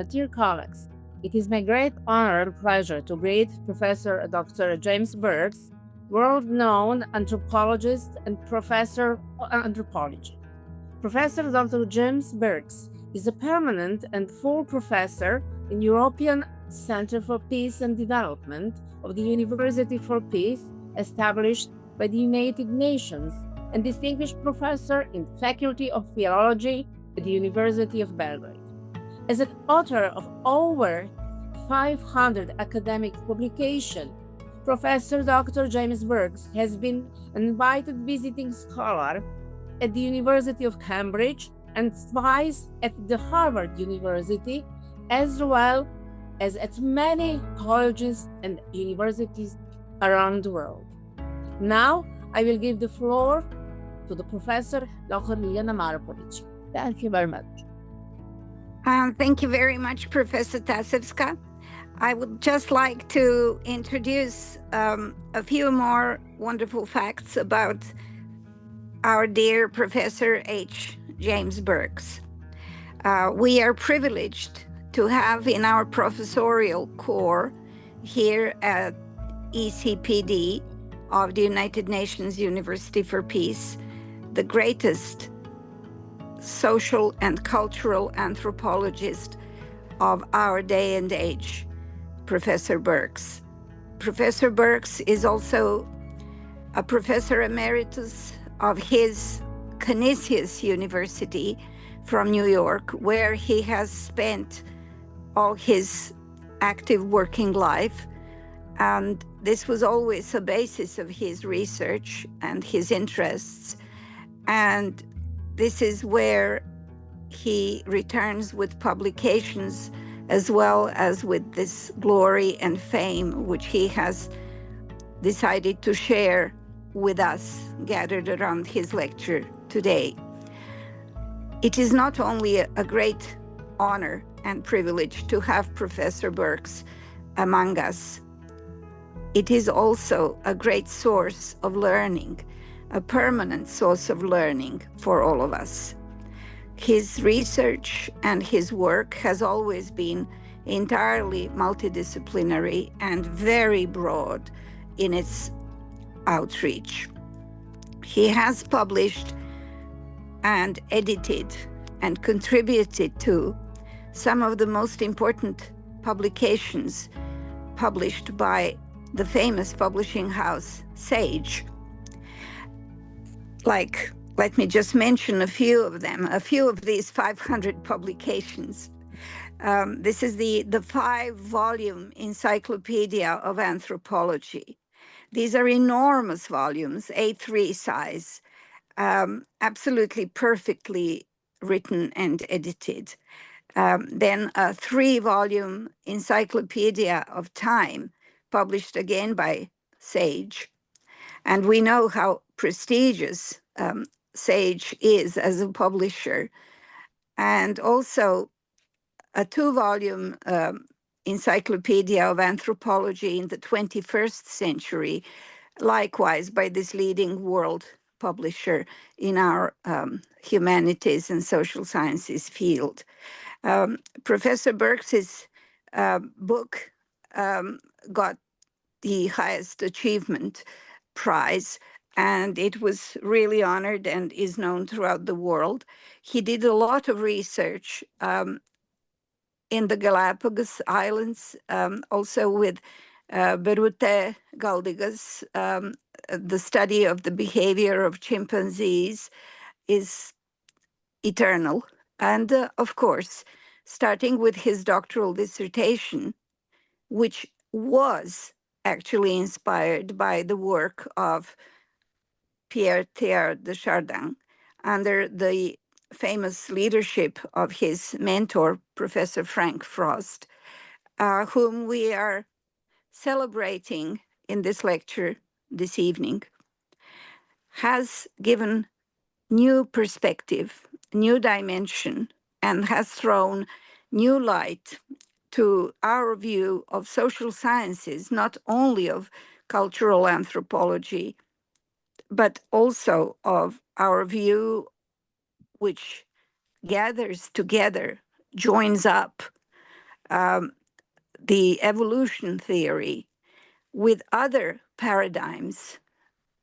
Dear colleagues, it is my great honor and pleasure to greet Professor Dr. James Birx, world-known anthropologist and professor of anthropology. Professor Dr. James Birx is a permanent and full professor in European Center for Peace and Development of the University for Peace, established by the United Nations, and distinguished professor in the Faculty of Theology at the University of Belgrade. As an author of over 500 academic publications, Professor Dr. James Birx has been an invited visiting scholar at the University of Cambridge and twice at the Harvard University, as well as at many colleges and universities around the world. Now, I will give the floor to the Professor Dr. Liljana Maropovic. Thank you very much. Thank you very much, Professor Tasevska. I would just like to introduce a few more wonderful facts about our dear Professor H. James Birx. We are privileged to have in our professorial corps here at ECPD of the United Nations University for Peace, the greatest social and cultural anthropologist of our day and age, Professor Birx. Professor Birx is also a professor emeritus of his Canisius University from New York, where he has spent all his active working life. And this was always a basis of his research and his interests. And this is where he returns with publications as well as with this glory and fame, which he has decided to share with us gathered around his lecture today. It is not only a great honor and privilege to have Professor Birx among us, it is also a great source of learning, a permanent source of learning for all of us. His research and his work has always been entirely multidisciplinary and very broad in its outreach. He has published and edited and contributed to some of the most important publications published by the famous publishing house Sage. Let me just mention a few of them, a few of these 500 publications. This is the 5-volume Encyclopedia of Anthropology. These are enormous volumes, A3 size, absolutely perfectly written and edited. Then a 3-volume Encyclopedia of Time, published again by Sage. And we know how prestigious Sage is as a publisher. And also a 2-volume Encyclopedia of Anthropology in the 21st Century, likewise by this leading world publisher in our humanities and social sciences field. Professor Birx's book got the highest achievement prize, and it was really honored and is known throughout the world. He did a lot of research in the Galapagos Islands, also with Berute Galdigas. The study of the behavior of chimpanzees is eternal. And of course, starting with his doctoral dissertation, which was actually inspired by the work of Pierre Teilhard de Chardin, under the famous leadership of his mentor, Professor Frank Frost, whom we are celebrating in this lecture this evening, has given new perspective, new dimension, and has thrown new light to our view of social sciences, not only of cultural anthropology, but also of our view, which gathers together, joins up the evolution theory with other paradigms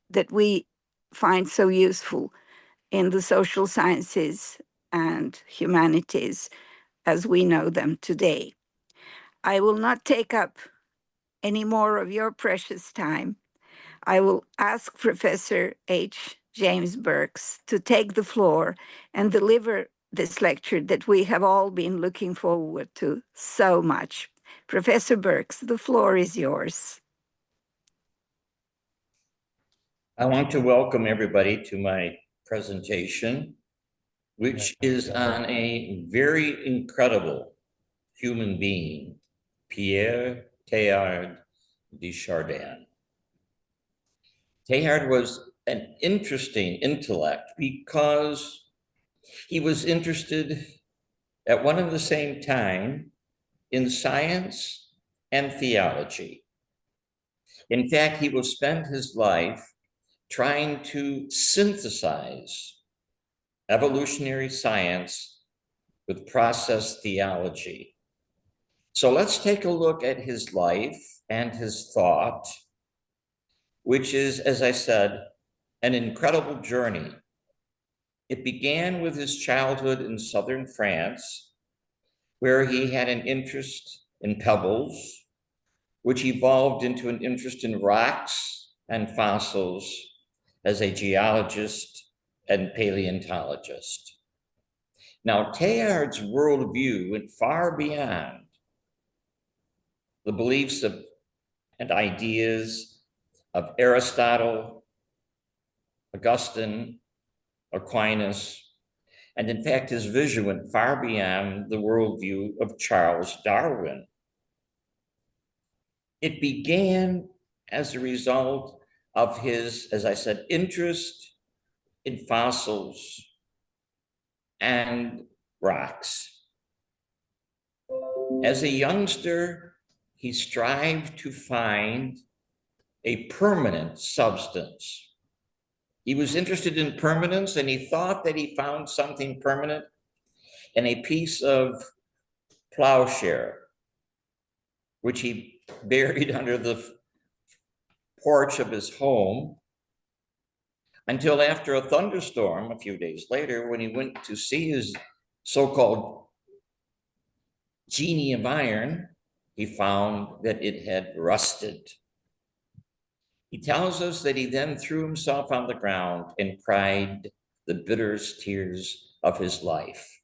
that we find so useful in the social sciences and humanities as we know them today. I will not take up any more of your precious time. I will ask Professor H. James Birx to take the floor and deliver this lecture that we have all been looking forward to so much. Professor Birx, the floor is yours. I want to welcome everybody to my presentation, which is on a very incredible human being, Pierre Teilhard de Chardin. Teilhard was an interesting intellect because he was interested at one and the same time in science and theology. In fact, he will spend his life trying to synthesize evolutionary science with process theology. So let's take a look at his life and his thought, which is, as I said, an incredible journey. It began with his childhood in southern France, where he had an interest in pebbles, which evolved into an interest in rocks and fossils as a geologist and paleontologist. Now, Teilhard's worldview went far beyond the beliefs of and ideas of Aristotle, Augustine, Aquinas, and in fact, his vision went far beyond the worldview of Charles Darwin. It began as a result of his, as I said, interest in fossils and rocks. As a youngster, he strived to find a permanent substance. He was interested in permanence, and he thought that he found something permanent in a piece of plowshare, which he buried under the porch of his home until after a thunderstorm a few days later, when he went to see his so-called genie of iron, he found that it had rusted. He tells us that he then threw himself on the ground and cried the bitterest tears of his life.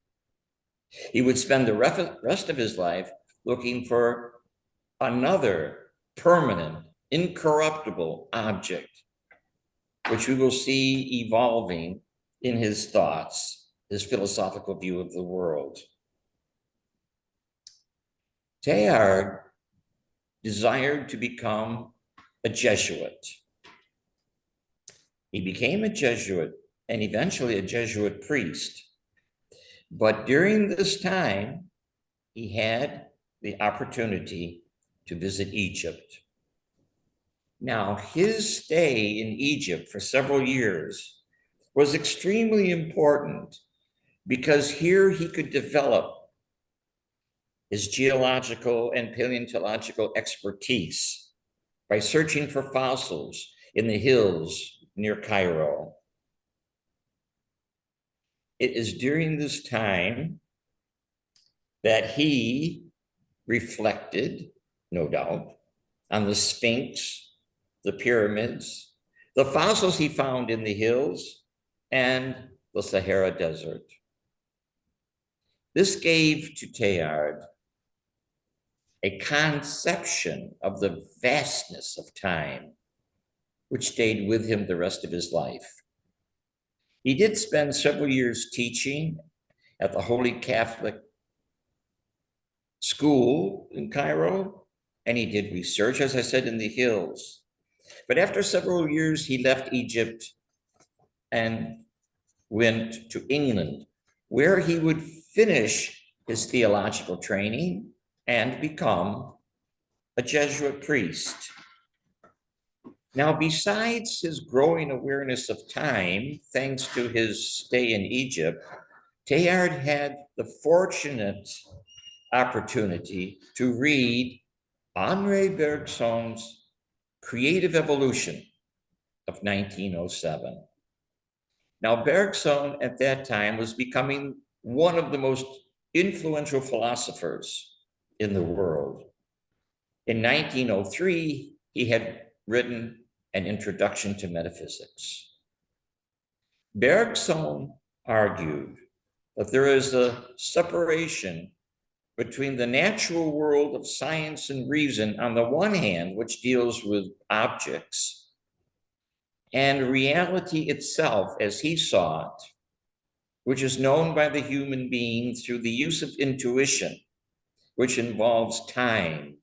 He would spend the rest of his life looking for another permanent, incorruptible object, which we will see evolving in his thoughts, his philosophical view of the world. Teilhard desired to become a Jesuit. He became a Jesuit and eventually a Jesuit priest. But during this time, he had the opportunity to visit Egypt. Now, his stay in Egypt for several years was extremely important because here he could develop his geological and paleontological expertise by searching for fossils in the hills near Cairo. It is during this time that he reflected, no doubt, on the Sphinx, the pyramids, the fossils he found in the hills, and the Sahara Desert. This gave to Teilhard a conception of the vastness of time, which stayed with him the rest of his life. He did spend several years teaching at the Holy Catholic School in Cairo, and he did research, as I said, in the hills. But after several years, he left Egypt and went to England, where he would finish his theological training and become a Jesuit priest. Now, besides his growing awareness of time, thanks to his stay in Egypt, Teilhard had the fortunate opportunity to read Henri Bergson's Creative Evolution of 1907. Now, Bergson at that time was becoming one of the most influential philosophers in the world. In 1903, he had written An Introduction to Metaphysics. Bergson argued that there is a separation between the natural world of science and reason on the one hand, which deals with objects, and reality itself as he saw it, which is known by the human being through the use of intuition, which involves time,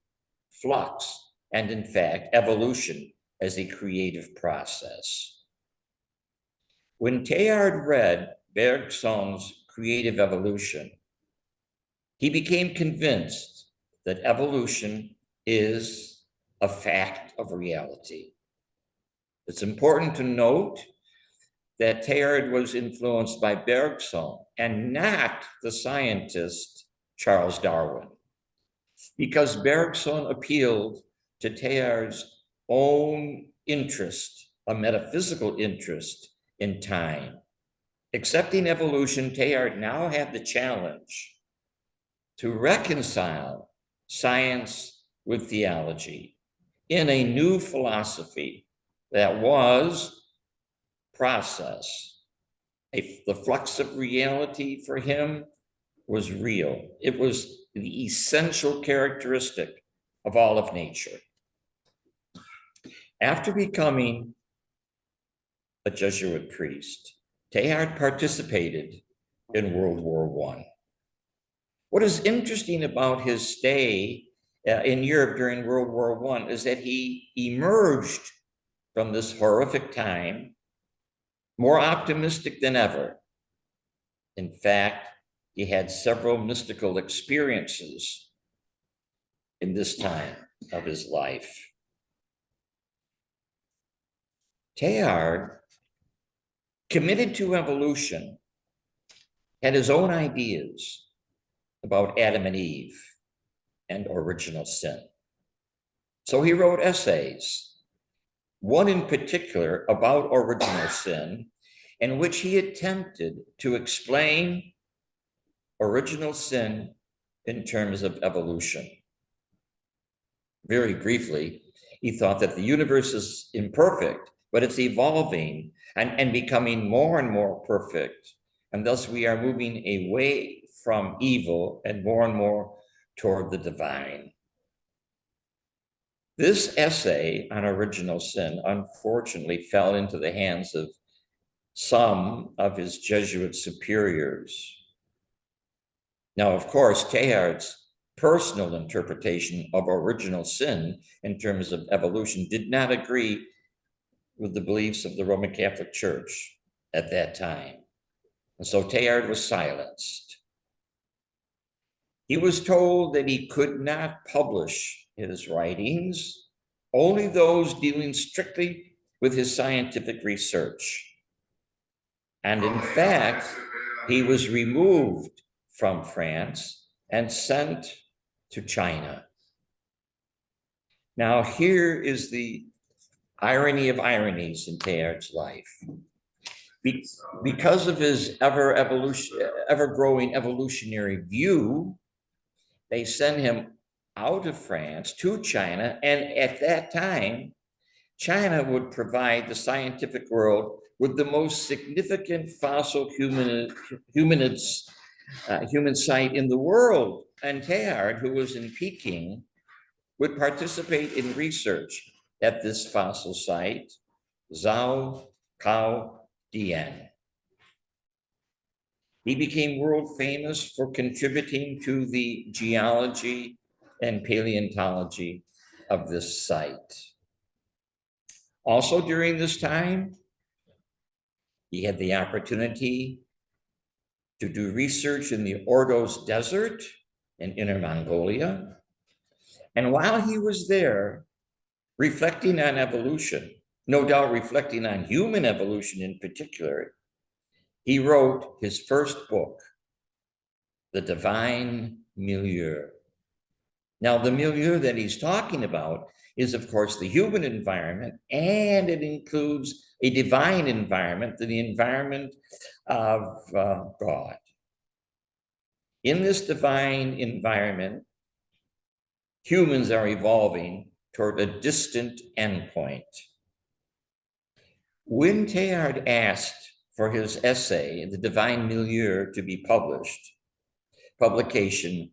flux, and in fact, evolution as a creative process. When Teilhard read Bergson's Creative Evolution, he became convinced that evolution is a fact of reality. It's important to note that Teilhard was influenced by Bergson and not the scientist Charles Darwin, because Bergson appealed to Teilhard's own interest, a metaphysical interest in time. Accepting evolution, Teilhard now had the challenge to reconcile science with theology in a new philosophy that was process. The flux of reality for him was real. It was the essential characteristic of all of nature. After becoming a Jesuit priest, Teilhard participated in World War I. What is interesting about his stay in Europe during World War I is that he emerged from this horrific time more optimistic than ever. In fact, he had several mystical experiences in this time of his life. Teilhard, committed to evolution, had his own ideas about Adam and Eve and original sin. So he wrote essays, one in particular about original sin, in which he attempted to explain original sin in terms of evolution. Very briefly, he thought that the universe is imperfect, but it's evolving and becoming more and more perfect. And thus we are moving away from evil and more toward the divine. This essay on original sin, unfortunately, fell into the hands of some of his Jesuit superiors. Now, of course, Teilhard's personal interpretation of original sin in terms of evolution did not agree with the beliefs of the Roman Catholic Church at that time. And so Teilhard was silenced. He was told that he could not publish his writings, only those dealing strictly with his scientific research. And in fact, he was removed from France and sent to China. Now, here is the irony of ironies in Teilhard's life. Because of his ever-growing evolutionary view, they send him out of France to China, and at that time, China would provide the scientific world with the most significant fossil human site in the world. And Teilhard, who was in Peking, would participate in research at this fossil site, Zhao Cao Dian. He became world famous for contributing to the geology and paleontology of this site. Also during this time, he had the opportunity to do research in the Ordos Desert in Inner Mongolia. And while he was there, reflecting on evolution, no doubt reflecting on human evolution in particular, he wrote his first book, The Divine milieu. Now, the milieu that he's talking about is, of course, the human environment, and it includes a divine environment, the environment of God. In this divine environment, humans are evolving toward a distant endpoint. When Teilhard asked for his essay, The Divine Milieu, to be published, publication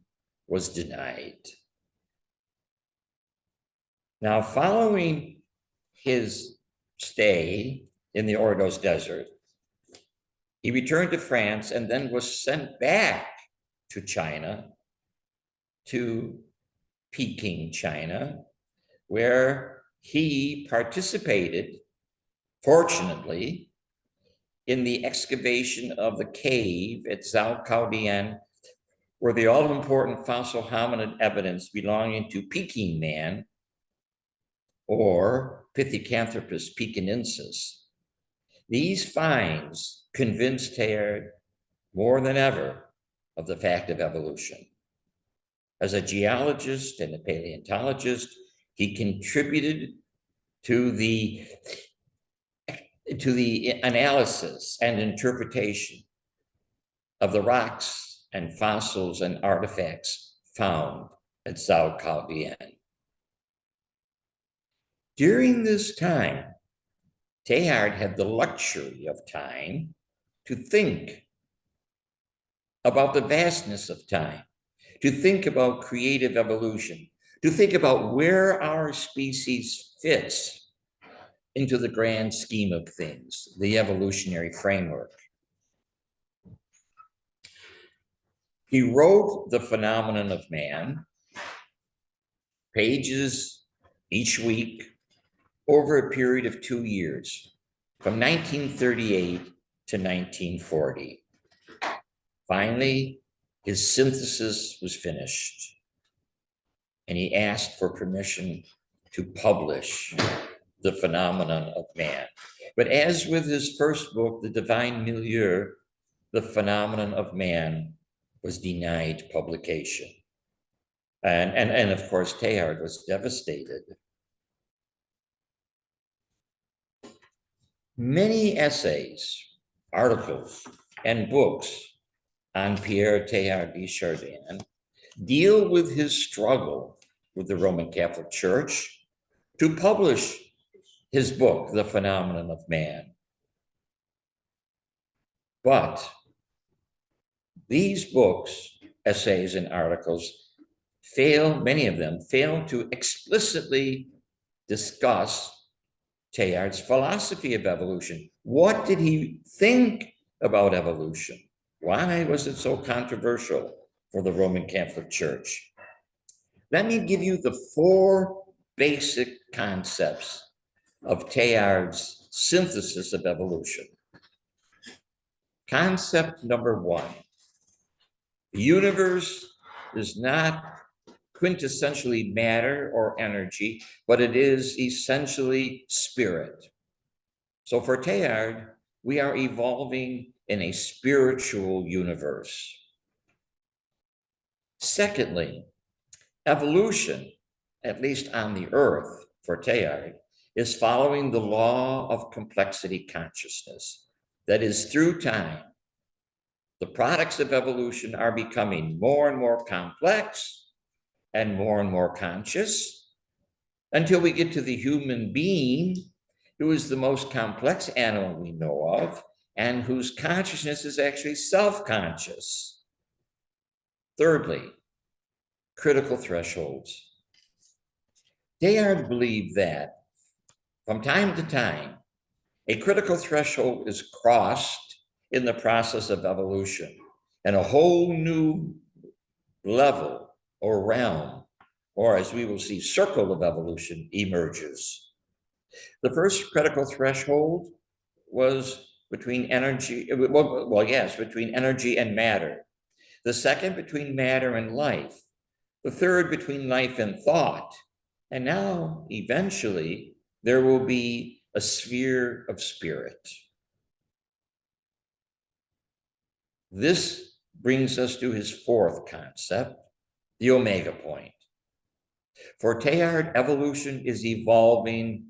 was denied. Now, following his stay in the Ordos Desert, he returned to France and then was sent back to China, to Peking, China, where he participated, fortunately, in the excavation of the cave at Chardin, where the all-important fossil hominid evidence belonging to Peking man, or Pithecanthropus pekinensis. These finds convinced Teilhard more than ever of the fact of evolution. As a geologist and a paleontologist, he contributed to the analysis and interpretation of the rocks and fossils and artifacts found at Chardin. During this time, Teilhard had the luxury of time to think about the vastness of time, to think about creative evolution, to think about where our species fits into the grand scheme of things, the evolutionary framework. He wrote The Phenomenon of Man, pages each week, over a period of 2 years, from 1938 to 1940. Finally, his synthesis was finished, and he asked for permission to publish The Phenomenon of Man. But as with his first book, The Divine Milieu, The Phenomenon of Man was denied publication. And of course, Teilhard was devastated. Many essays, articles, and books on Pierre Teilhard de Chardin deal with his struggle with the Roman Catholic Church to publish his book, The Phenomenon of Man. But these books, essays, and articles many of them fail to explicitly discuss Teilhard's philosophy of evolution. What did he think about evolution? Why was it so controversial for the Roman Catholic Church? Let me give you the 4 basic concepts of Teilhard's synthesis of evolution. Concept number 1, the universe is not quintessentially matter or energy, but it is essentially spirit. So for Teilhard, we are evolving in a spiritual universe. Secondly, evolution, at least on the earth for Teilhard, is following the law of complexity consciousness. That is, through time, the products of evolution are becoming more and more complex and more conscious, until we get to the human being, who is the most complex animal we know of, and whose consciousness is actually self-conscious. Thirdly, critical thresholds. Teilhard believed that from time to time, a critical threshold is crossed in the process of evolution, and a whole new level or realm, or as we will see, circle of evolution emerges. The first critical threshold was between energy, between energy and matter. The second between matter and life. The third between life and thought. And now, eventually, there will be a sphere of spirit. This brings us to his 4th concept, the omega point. For Teilhard, evolution is evolving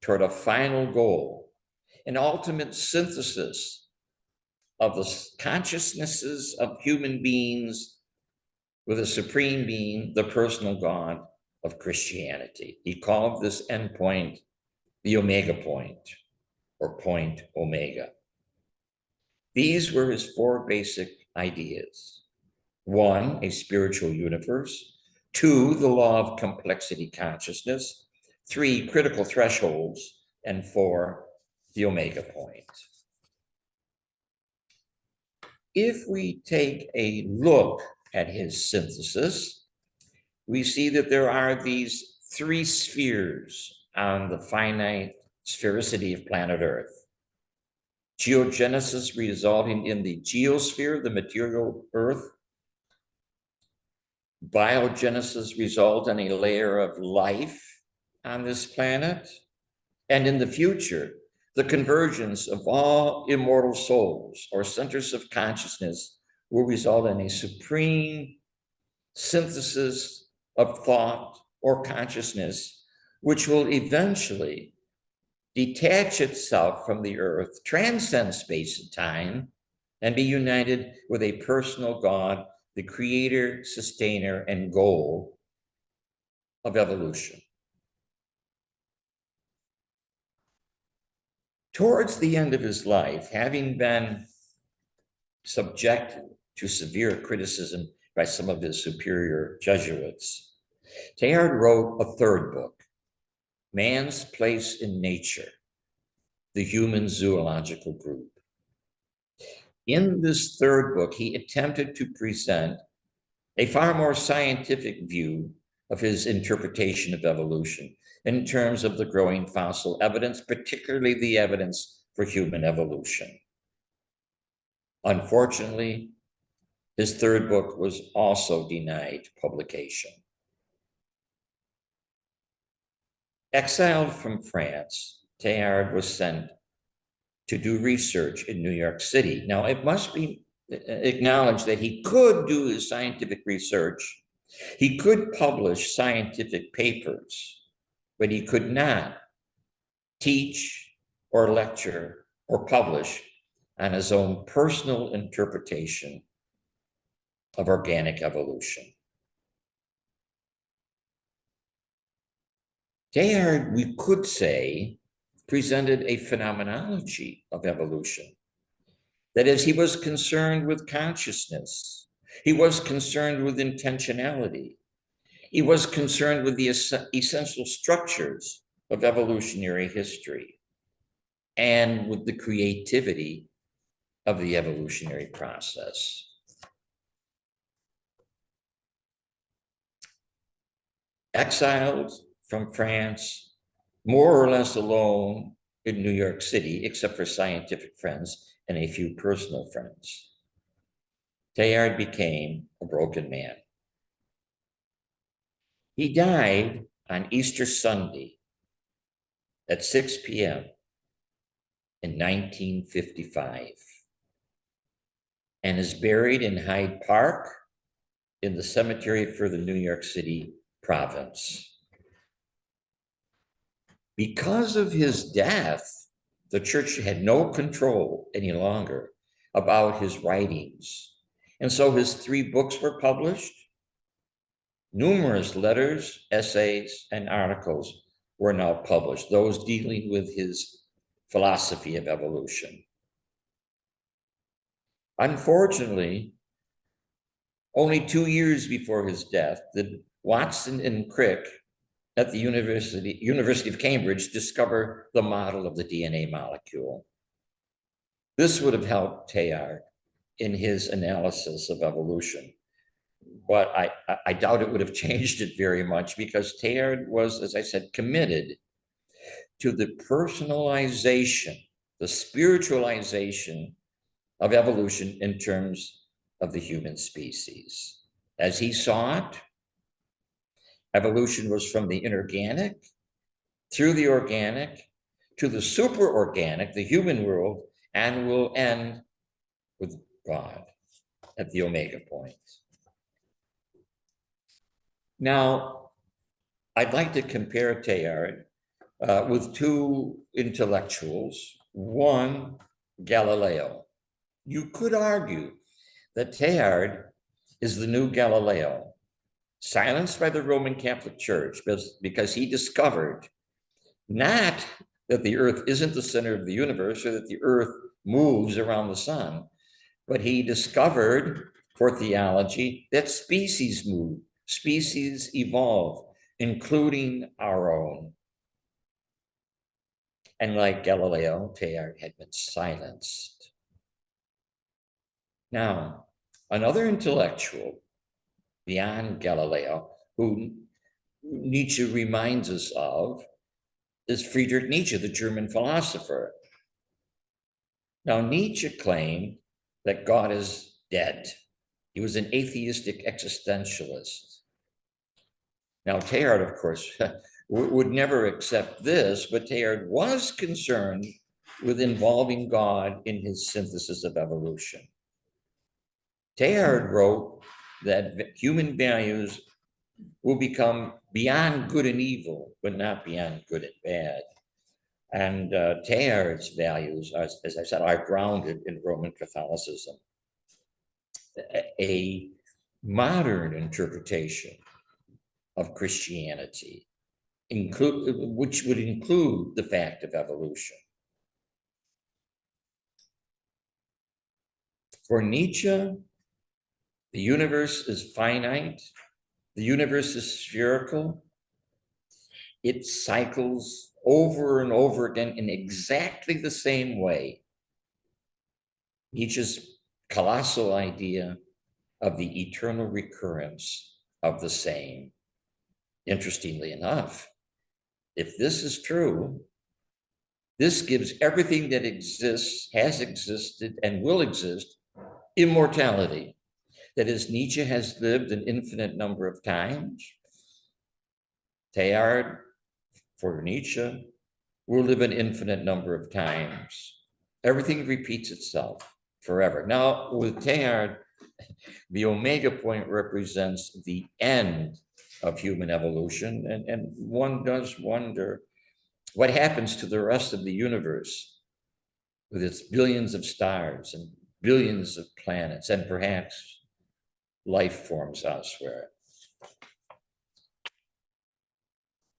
toward a final goal, an ultimate synthesis of the consciousnesses of human beings with a supreme being, the personal God of Christianity. He called this endpoint the omega point, or point omega. These were his four basic ideas. One, a spiritual universe. Two, the law of complexity consciousness. Three, critical thresholds. And four, the omega point. If we take a look at his synthesis, we see that there are these three spheres on the finite sphericity of planet Earth. Geogenesis resulting in the geosphere, the material Earth. Biogenesis result in a layer of life on this planet. And in the future, the convergence of all immortal souls or centers of consciousness will result in a supreme synthesis of thought or consciousness, which will eventually detach itself from the earth, transcend space and time, and be united with a personal God, the creator, sustainer, and goal of evolution. Towards the end of his life, having been subjected to severe criticism by some of his superior Jesuits, Teilhard wrote a third book, Man's Place in Nature, the Human Zoological Group. In this third book, he attempted to present a far more scientific view of his interpretation of evolution in terms of the growing fossil evidence, particularly the evidence for human evolution. Unfortunately, his third book was also denied publication. Exiled from France, Teilhard was sent to do research in New York City. Now, it must be acknowledged that he could do his scientific research. He could publish scientific papers, but he could not teach or lecture or publish on his own personal interpretation of organic evolution. Teilhard, we could say, presented a phenomenology of evolution. That is, he was concerned with consciousness. He was concerned with intentionality. He was concerned with the essential structures of evolutionary history and with the creativity of the evolutionary process. Exiled from France, more or less alone in New York City, except for scientific friends and a few personal friends, Teilhard became a broken man. He died on Easter Sunday at 6 p.m. in 1955 and is buried in Hyde Park in the cemetery for the New York City province. Because of his death, the church had no control any longer about his writings. And so his 3 books were published. Numerous letters, essays, and articles were now published, those dealing with his philosophy of evolution. Unfortunately, only 2 years before his death, did Watson and Crick at the University of Cambridge discover the model of the DNA molecule. This would have helped Teilhard in his analysis of evolution, but I doubt it would have changed it very much, because Teilhard was, as I said, committed to the personalization, the spiritualization of evolution in terms of the human species. As he saw it, evolution was from the inorganic through the organic to the superorganic, the human world, and will end with God at the omega point. Now, I'd like to compare Teilhard with two intellectuals, one, Galileo. You could argue that Teilhard is the new Galileo, silenced by the Roman Catholic Church because he discovered not that the earth isn't the center of the universe or that the earth moves around the sun, but he discovered for theology that species move, species evolve, including our own. And like Galileo, Teilhard had been silenced. Now, another intellectual beyond Galileo, who Nietzsche reminds us of, is Friedrich Nietzsche, the German philosopher. Now, Nietzsche claimed that God is dead. He was an atheistic existentialist. Now, Teilhard, of course, would never accept this, but Teilhard was concerned with involving God in his synthesis of evolution. Teilhard wrote that human values will become beyond good and evil, but not beyond good and bad. And Teilhard's values, as I said, are grounded in Roman Catholicism. A modern interpretation of Christianity, which would include the fact of evolution. For Nietzsche, the universe is finite, the universe is spherical, it cycles over and over again in exactly the same way. Nietzsche's colossal idea of the eternal recurrence of the same. Interestingly enough, if this is true, this gives everything that exists, has existed, and will exist immortality. That is, Nietzsche has lived an infinite number of times. Teilhard, for Nietzsche, will live an infinite number of times. Everything repeats itself forever. Now, with Teilhard, the omega point represents the end of human evolution, and one does wonder what happens to the rest of the universe with its billions of stars and billions of planets and perhaps life forms elsewhere.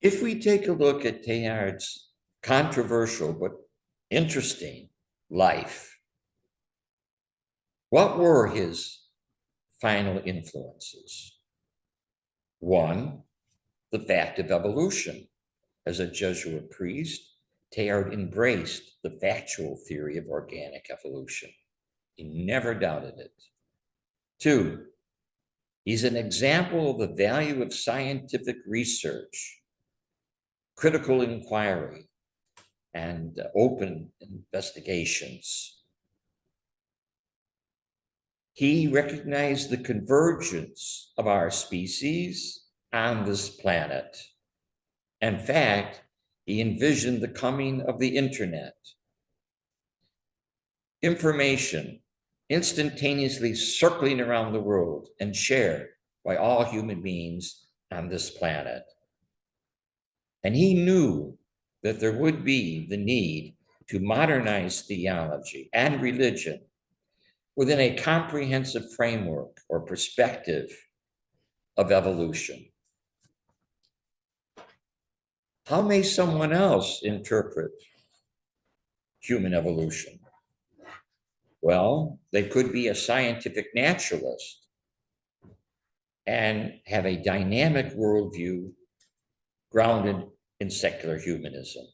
If we take a look at Teilhard's controversial but interesting life, what were his final influences? One, the fact of evolution. As a Jesuit priest, Teilhard embraced the factual theory of organic evolution. He never doubted it. Two, he's an example of the value of scientific research, critical inquiry, and open investigations. He recognized the convergence of our species on this planet. In fact, he envisioned the coming of the internet. Information instantaneously circling around the world and shared by all human beings on this planet. And he knew that there would be the need to modernize theology and religion within a comprehensive framework or perspective of evolution. How may someone else interpret human evolution? Well, they could be a scientific naturalist and have a dynamic worldview grounded in secular humanism,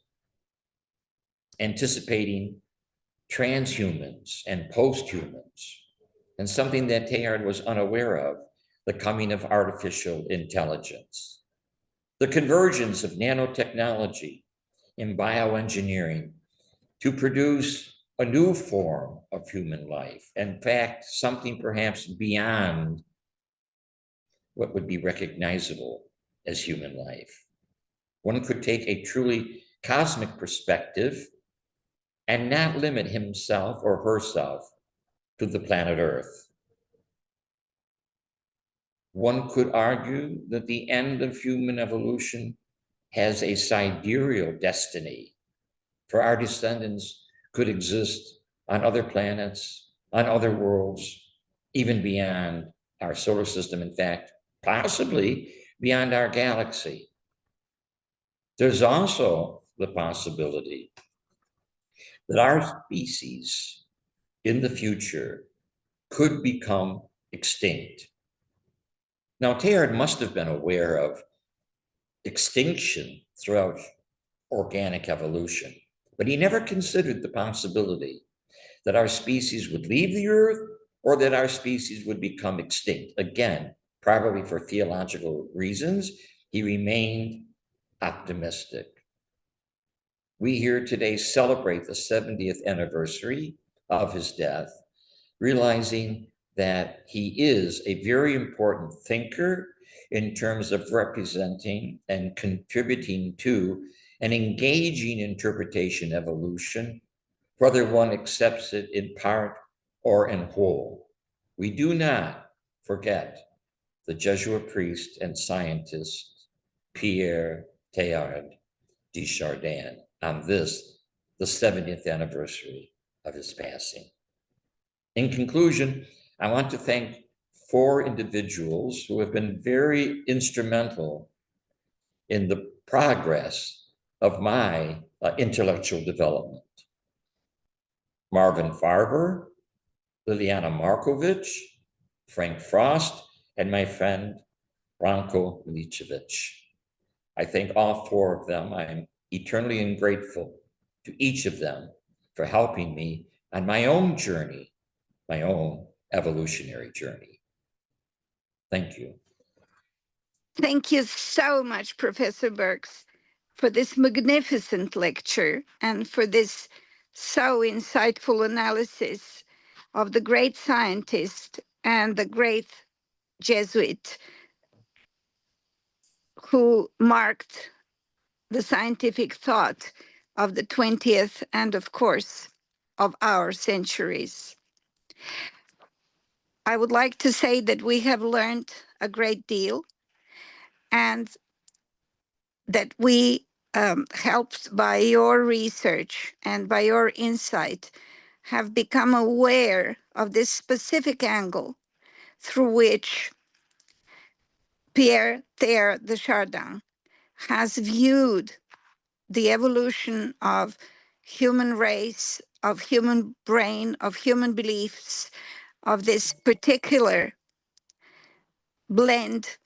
anticipating transhumans and posthumans, and something that Teilhard was unaware of, the coming of artificial intelligence. The convergence of nanotechnology and bioengineering to produce a new form of human life. In fact, something perhaps beyond what would be recognizable as human life. One could take a truly cosmic perspective and not limit himself or herself to the planet Earth. One could argue that the end of human evolution has a sidereal destiny, for our descendants could exist on other planets, on other worlds, even beyond our solar system, in fact, possibly beyond our galaxy. There's also the possibility that our species in the future could become extinct. Now, Teilhard must have been aware of extinction throughout organic evolution, but he never considered the possibility that our species would leave the earth or that our species would become extinct. Again, probably for theological reasons, he remained optimistic. We here today celebrate the 70th anniversary of his death, realizing that he is a very important thinker in terms of representing and contributing to an engaging interpretation of evolution, whether one accepts it in part or in whole. We do not forget the Jesuit priest and scientist Pierre Teilhard de Chardin on this, the 70th anniversary of his passing. In conclusion, I want to thank 4 individuals who have been very instrumental in the progress of my intellectual development. Marvin Farber, Liliana Markovic, Frank Frost, and my friend Branko Milicevic. I thank all 4 of them. I'm eternally grateful to each of them for helping me on my own journey, my own evolutionary journey. Thank you. Thank you so much, Professor Birx, for this magnificent lecture and for this so insightful analysis of the great scientist and the great Jesuit who marked the scientific thought of the 20th and, of course, of our centuries. I would like to say that we have learned a great deal and that we, helped by your research and by your insight, have become aware of this specific angle through which Pierre Teilhard de Chardin has viewed the evolution of human race, of human brain, of human beliefs, of this particular blend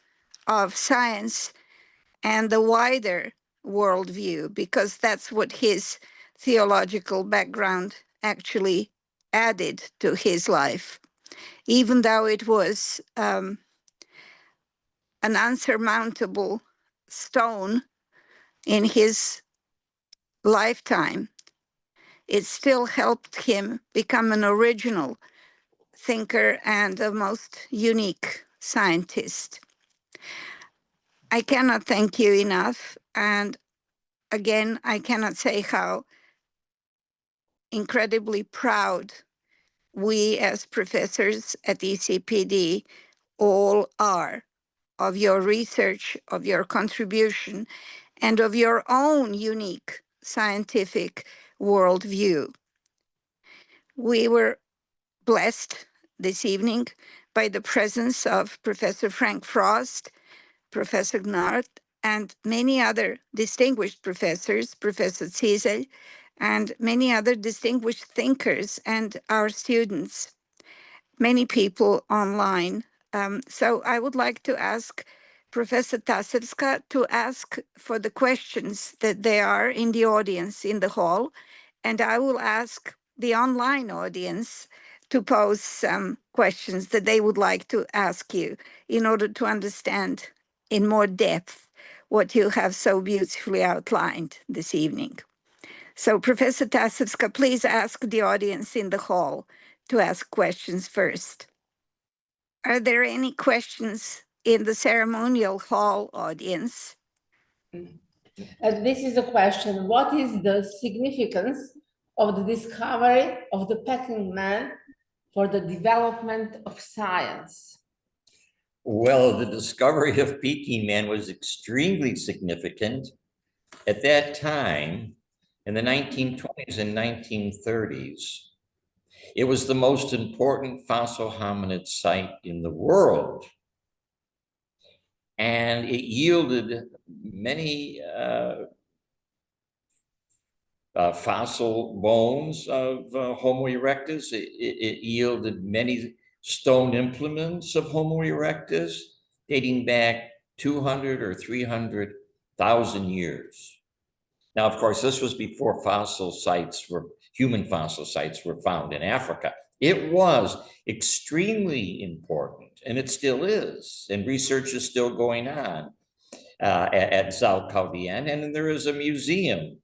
of science and the wider worldview, because that's what his theological background actually added to his life, even though it was an unsurmountable stone in his lifetime. It still helped him become an original thinker and a most unique scientist. I cannot thank you enough. And again, I cannot say how incredibly proud we as professors at ECPD all are of your research, of your contribution, and of your own unique scientific worldview. We were blessed this evening by the presence of Professor Frank Frost, Professor Gnart, and many other distinguished professors, Professor Ziesel, and many other distinguished thinkers and our students, many people online. So I would like to ask Professor Tasevska to ask for the questions that there are in the audience in the hall, and I will ask the online audience to pose some questions that they would like to ask you in order to understand in more depth what you have so beautifully outlined this evening. So Professor Tasevska, please ask the audience in the hall to ask questions first. Are there any questions in the ceremonial hall audience? This is the question. What is the significance of the discovery of the packing man for the development of science? Well, the discovery of Peking man was extremely significant at that time in the 1920s and 1930s. It was the most important fossil hominid site in the world. And it yielded many fossil bones of Homo erectus. It yielded many stone implements of Homo erectus dating back 200 or 300,000 years. Now, of course, this was before human fossil sites were found in Africa. It was extremely important, and it still is, and research is still going on at Zalcaldian, and there is a museum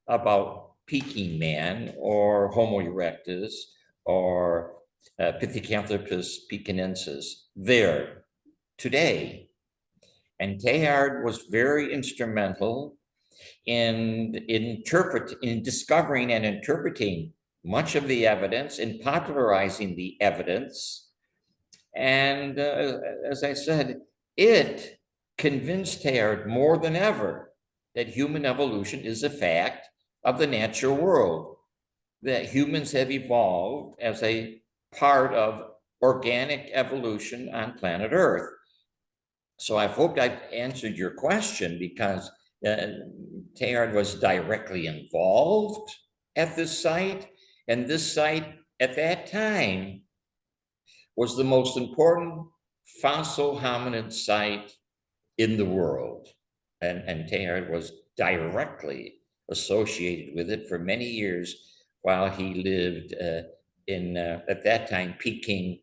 about Peking man or Homo erectus or Pithecanthropus pekinensis there today. And Teilhard was very instrumental in discovering and interpreting much of the evidence, in popularizing the evidence. And as I said, it convinced Teilhard more than ever that human evolution is a fact of the natural world, that humans have evolved as a part of organic evolution on planet Earth. So I hope I've answered your question, because Teilhard was directly involved at this site, and this site at that time was the most important fossil hominid site in the world. And Teilhard was directly associated with it for many years while he lived in, at that time, Peking,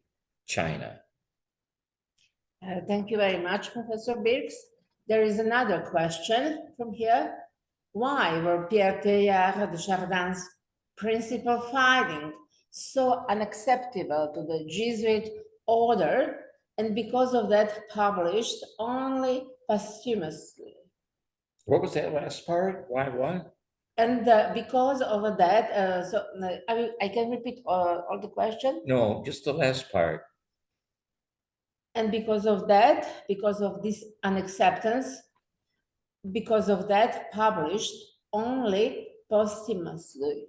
China. Thank you very much, Professor Birx. There is another question from here. Why were Pierre Teilhard de Chardin's principal findings so unacceptable to the Jesuit order, and because of that published only posthumously? What was that last part? Why what? And because of that, I can repeat all the question? No, just the last part. And because of that, because of this unacceptance, because of that, published only posthumously.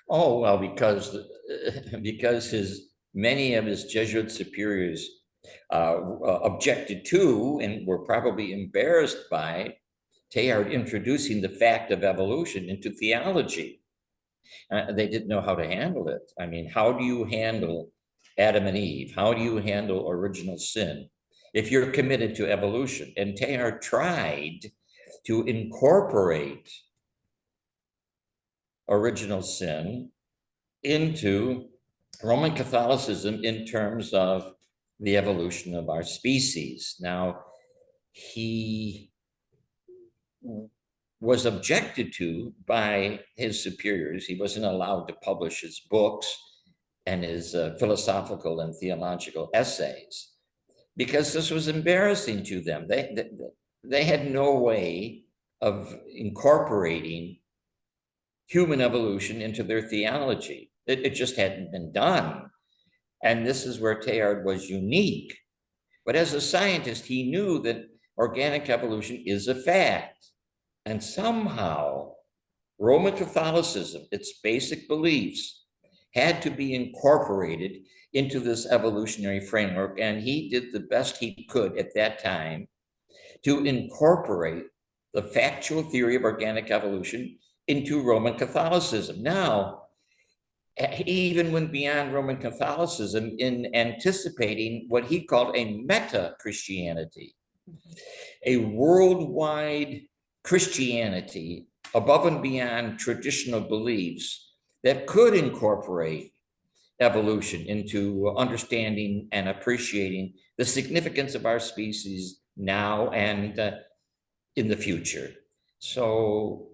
Oh, well, because many of his Jesuit superiors objected to and were probably embarrassed by Teilhard introducing the fact of evolution into theology. They didn't know how to handle it. I mean, how do you handle Adam and Eve? How do you handle original sin if you're committed to evolution? And Teilhard tried to incorporate original sin into Roman Catholicism in terms of the evolution of our species. Now, he was objected to by his superiors. He wasn't allowed to publish his books and his philosophical and theological essays because this was embarrassing to them. They had no way of incorporating human evolution into their theology. It just hadn't been done. And this is where Teilhard was unique. But as a scientist, he knew that organic evolution is a fact. And somehow, Roman Catholicism, its basic beliefs, had to be incorporated into this evolutionary framework. And he did the best he could at that time to incorporate the factual theory of organic evolution into Roman Catholicism. Now, he even went beyond Roman Catholicism in anticipating what he called a meta-Christianity, a worldwide Christianity above and beyond traditional beliefs that could incorporate evolution into understanding and appreciating the significance of our species now and in the future. So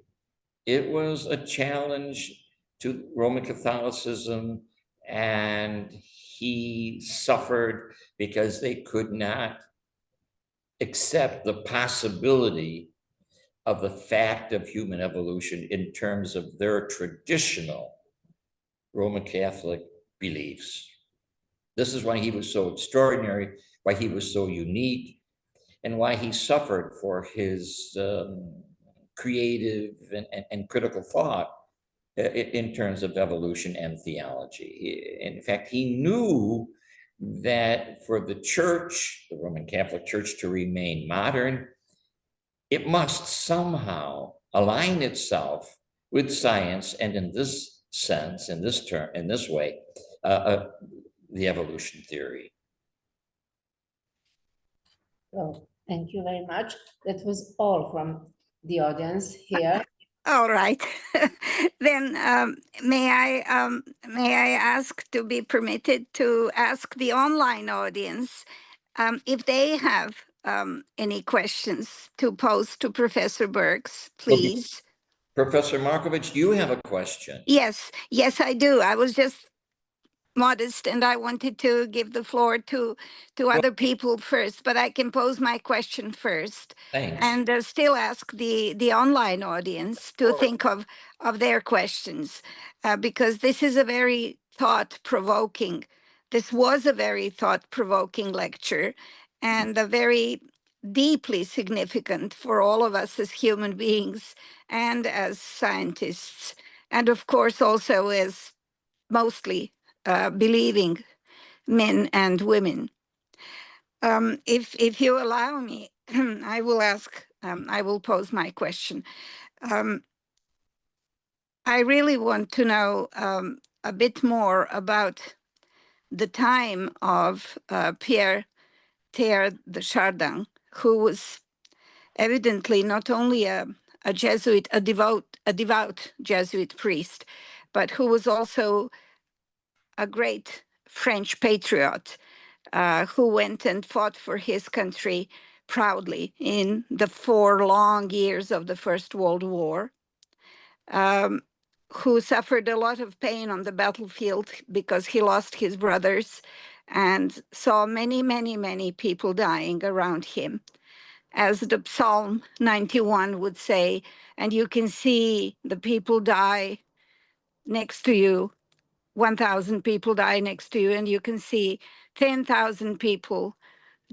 it was a challenge to Roman Catholicism, and he suffered because they could not accept the possibility of the fact of human evolution in terms of their traditional Roman Catholic beliefs. This is why he was so extraordinary, why he was so unique, and why he suffered for his creative and critical thought in terms of evolution and theology. In fact, he knew that for the church, the Roman Catholic Church, to remain modern, it must somehow align itself with science, and in this sense, in this term, in this way, the evolution theory. Well, thank you very much. That was all from the audience here. All right. Then may I ask to be permitted to ask the online audience if they have any questions to pose to Professor Birx, please. Professor Markovich, do you have a question? Yes, I do. I was just modest and I wanted to give the floor to other people first, but I can pose my question first. Thanks. And still ask the online audience to think of their questions, because this was a very thought-provoking lecture, and a very deeply significant for all of us as human beings and as scientists, and of course also as mostly believing men and women. If you allow me, I will pose my question. I really want to know a bit more about the time of Pierre Teilhard de Chardin, who was evidently not only a Jesuit, a devout Jesuit priest, but who was also a great French patriot, who went and fought for his country proudly in the 4 long years of the First World War, who suffered a lot of pain on the battlefield because he lost his brothers and saw many, many, many people dying around him. As the Psalm 91 would say, and you can see the people die next to you, 1,000 people die next to you, and you can see 10,000 people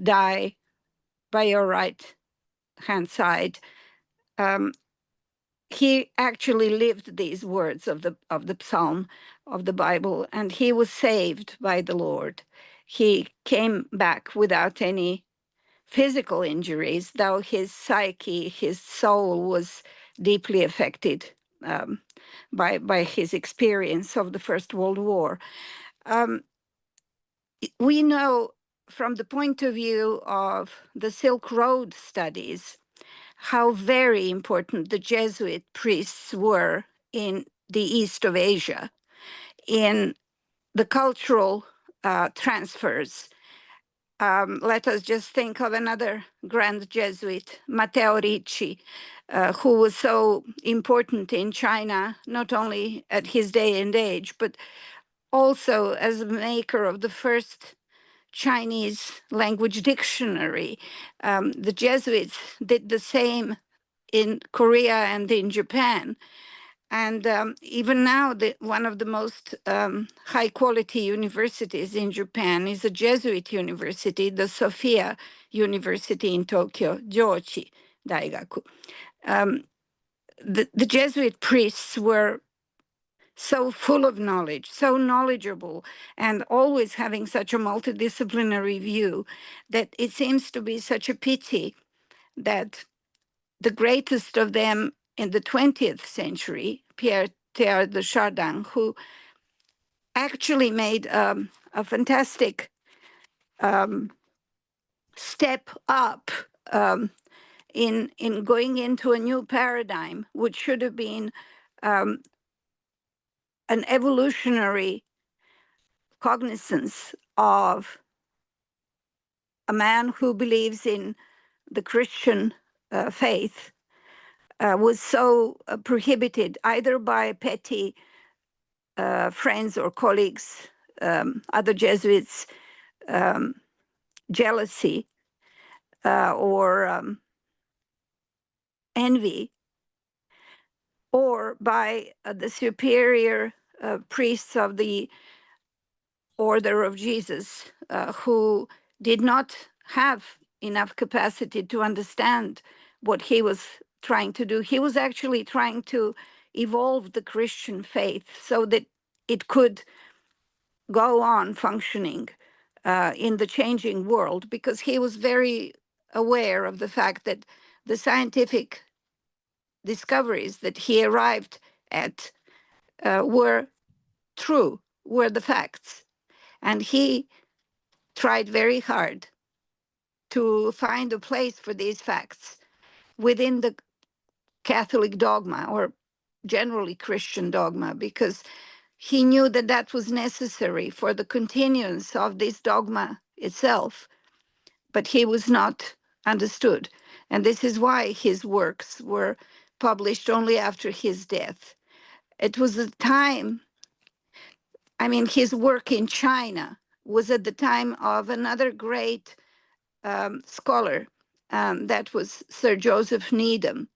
die by your right hand side. He actually lived these words of the Psalm of the Bible, and he was saved by the Lord. He came back without any physical injuries, though his psyche, his soul was deeply affected by his experience of the First World War. We know from the point of view of the Silk Road studies how very important the Jesuit priests were in the east of Asia, in the cultural transfers. Let us just think of another grand Jesuit, Matteo Ricci, who was so important in China, not only at his day and age, but also as a maker of the first Chinese language dictionary. The Jesuits did the same in Korea and in Japan. And even now, one of the most high quality universities in Japan is a Jesuit university, the Sophia University in Tokyo, Jochi Daigaku. The Jesuit priests were so full of knowledge, so knowledgeable, and always having such a multidisciplinary view that it seems to be such a pity that the greatest of them in the 20th century, Pierre Teilhard de Chardin, who actually made a fantastic step up in going into a new paradigm, which should have been an evolutionary cognizance of a man who believes in the Christian faith, was so prohibited either by petty friends or colleagues, other Jesuits, jealousy, or envy, or by the superior priests of the Order of Jesus, who did not have enough capacity to understand what he was trying to do. He was actually trying to evolve the Christian faith so that it could go on functioning in the changing world, because he was very aware of the fact that the scientific discoveries that he arrived at were true, were the facts. And he tried very hard to find a place for these facts within the Catholic dogma, or generally Christian dogma, because he knew that that was necessary for the continuance of this dogma itself, but he was not understood. And this is why his works were published only after his death. It was a time, I mean, his work in China was at the time of another great scholar, that was Sir Joseph Needham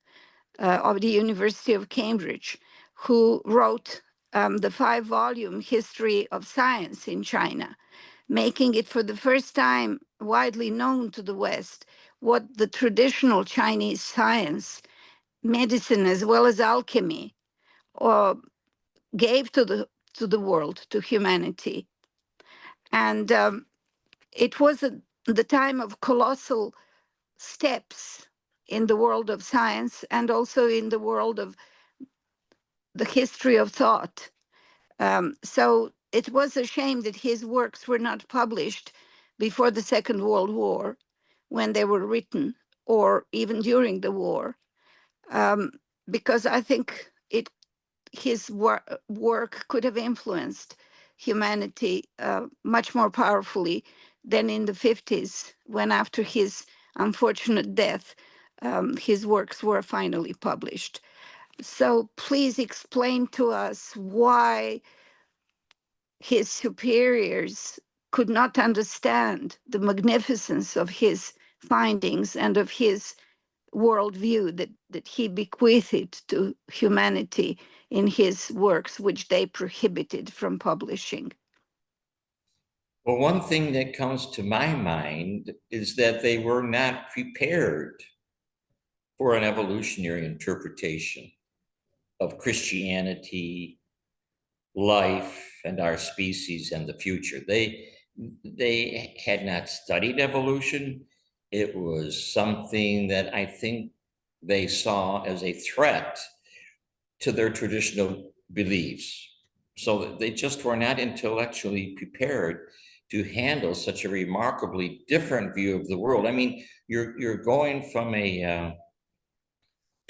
of the University of Cambridge, who wrote the 5-volume History of Science in China, making it for the first time widely known to the West what the traditional Chinese science, medicine, as well as alchemy, gave to the world, to humanity. And it was the time of colossal steps in the world of science and also in the world of the history of thought. So it was a shame that his works were not published before the Second World War, when they were written, or even during the war, because I think his work could have influenced humanity much more powerfully than in the 50s, when after his unfortunate death, his works were finally published. So please explain to us why his superiors could not understand the magnificence of his findings and of his worldview that he bequeathed to humanity in his works, which they prohibited from publishing. Well, one thing that comes to my mind is that they were not prepared for an evolutionary interpretation of Christianity, life, and our species and the future. They had not studied evolution. It was something that I think they saw as a threat to their traditional beliefs. So they just were not intellectually prepared to handle such a remarkably different view of the world. I mean, you're going from a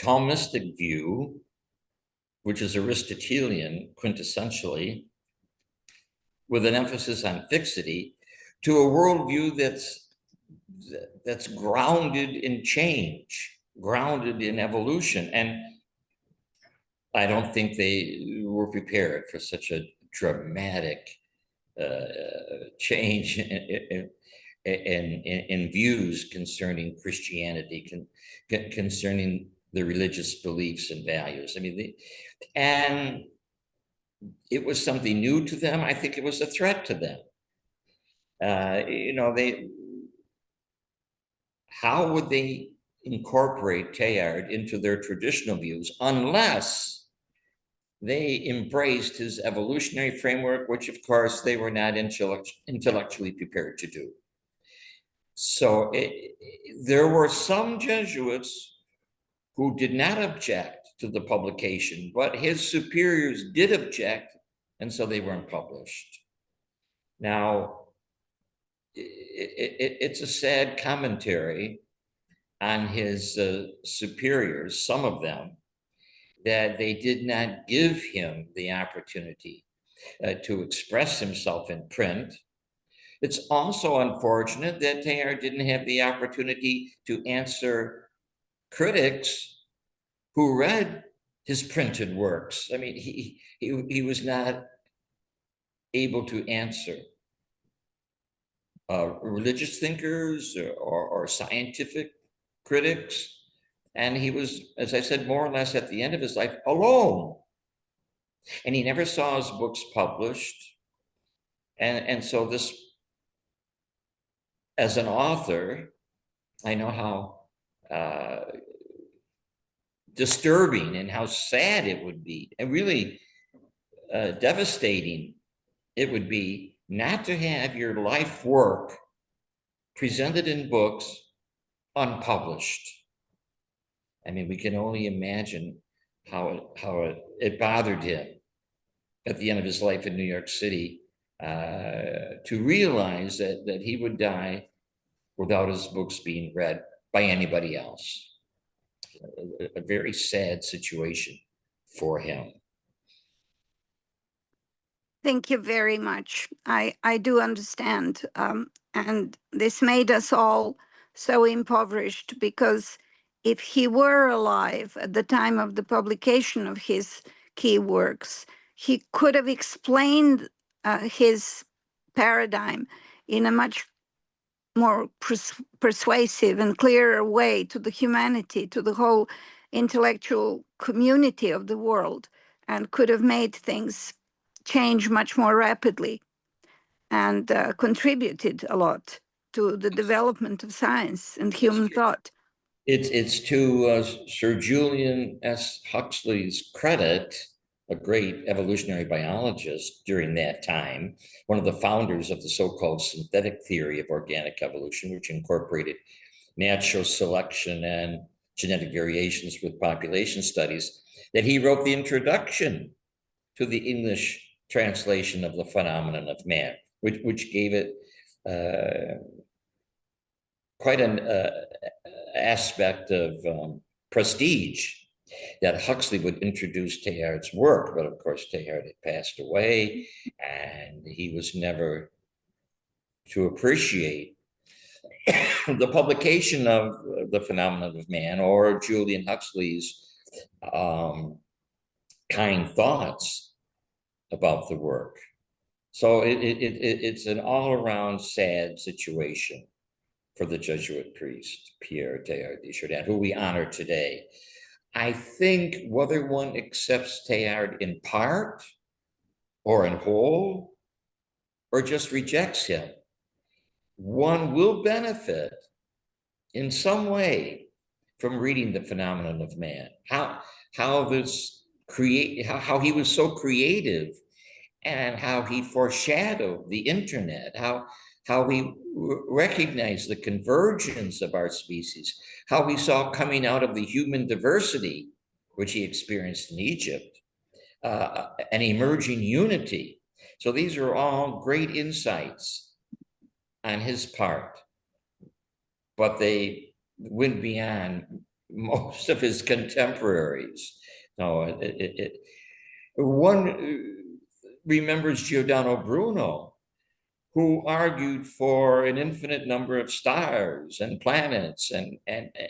Thomistic view, which is Aristotelian quintessentially, with an emphasis on fixity, to a worldview that's grounded in change, grounded in evolution. And I don't think they were prepared for such a dramatic change in views concerning Christianity, concerning the religious beliefs and values. I mean, and it was something new to them. I think it was a threat to them. How would they incorporate Teilhard into their traditional views unless they embraced his evolutionary framework, which of course they were not intellectually prepared to do? So there were some Jesuits who did not object to the publication, but his superiors did object, and so they weren't published. Now, it's a sad commentary on his superiors, some of them, that they did not give him the opportunity to express himself in print. It's also unfortunate that Teilhard didn't have the opportunity to answer critics who read his printed works. I mean, he was not able to answer religious thinkers or scientific critics. And he was, as I said, more or less at the end of his life alone. And he never saw his books published. And so this as an author, I know how disturbing and how sad it would be, and really devastating it would be not to have your life work presented in books unpublished. I mean, we can only imagine how it bothered him at the end of his life in New York City to realize that he would die without his books being read by anybody else. A very sad situation for him. Thank you very much. I do understand. And this made us all so impoverished, because if he were alive at the time of the publication of his key works, he could have explained his paradigm in a much more persuasive and clearer way to the humanity, to the whole intellectual community of the world, and could have made things change much more rapidly, and contributed a lot to the development of science and human thought. It's to Sir Julian S. Huxley's credit, a great evolutionary biologist during that time, one of the founders of the so-called synthetic theory of organic evolution, which incorporated natural selection and genetic variations with population studies, that he wrote the introduction to the English translation of the phenomenon of man, which gave it quite an aspect of prestige, that Huxley would introduce Teilhard's work. But of course, Teilhard had passed away, and he was never to appreciate the publication of the phenomenon of man or Julian Huxley's kind thoughts about the work. So it's an all-around sad situation for the Jesuit priest, Pierre Teilhard de Chardin, who we honor today. I think whether one accepts Teilhard in part or in whole, or just rejects him, one will benefit in some way from reading the phenomenon of man. How he was so creative, and how he foreshadowed the internet, how he recognized the convergence of our species, how he saw coming out of the human diversity, which he experienced in Egypt, an emerging unity. So these are all great insights on his part, but they went beyond most of his contemporaries. No, one remembers Giordano Bruno, who argued for an infinite number of stars and planets and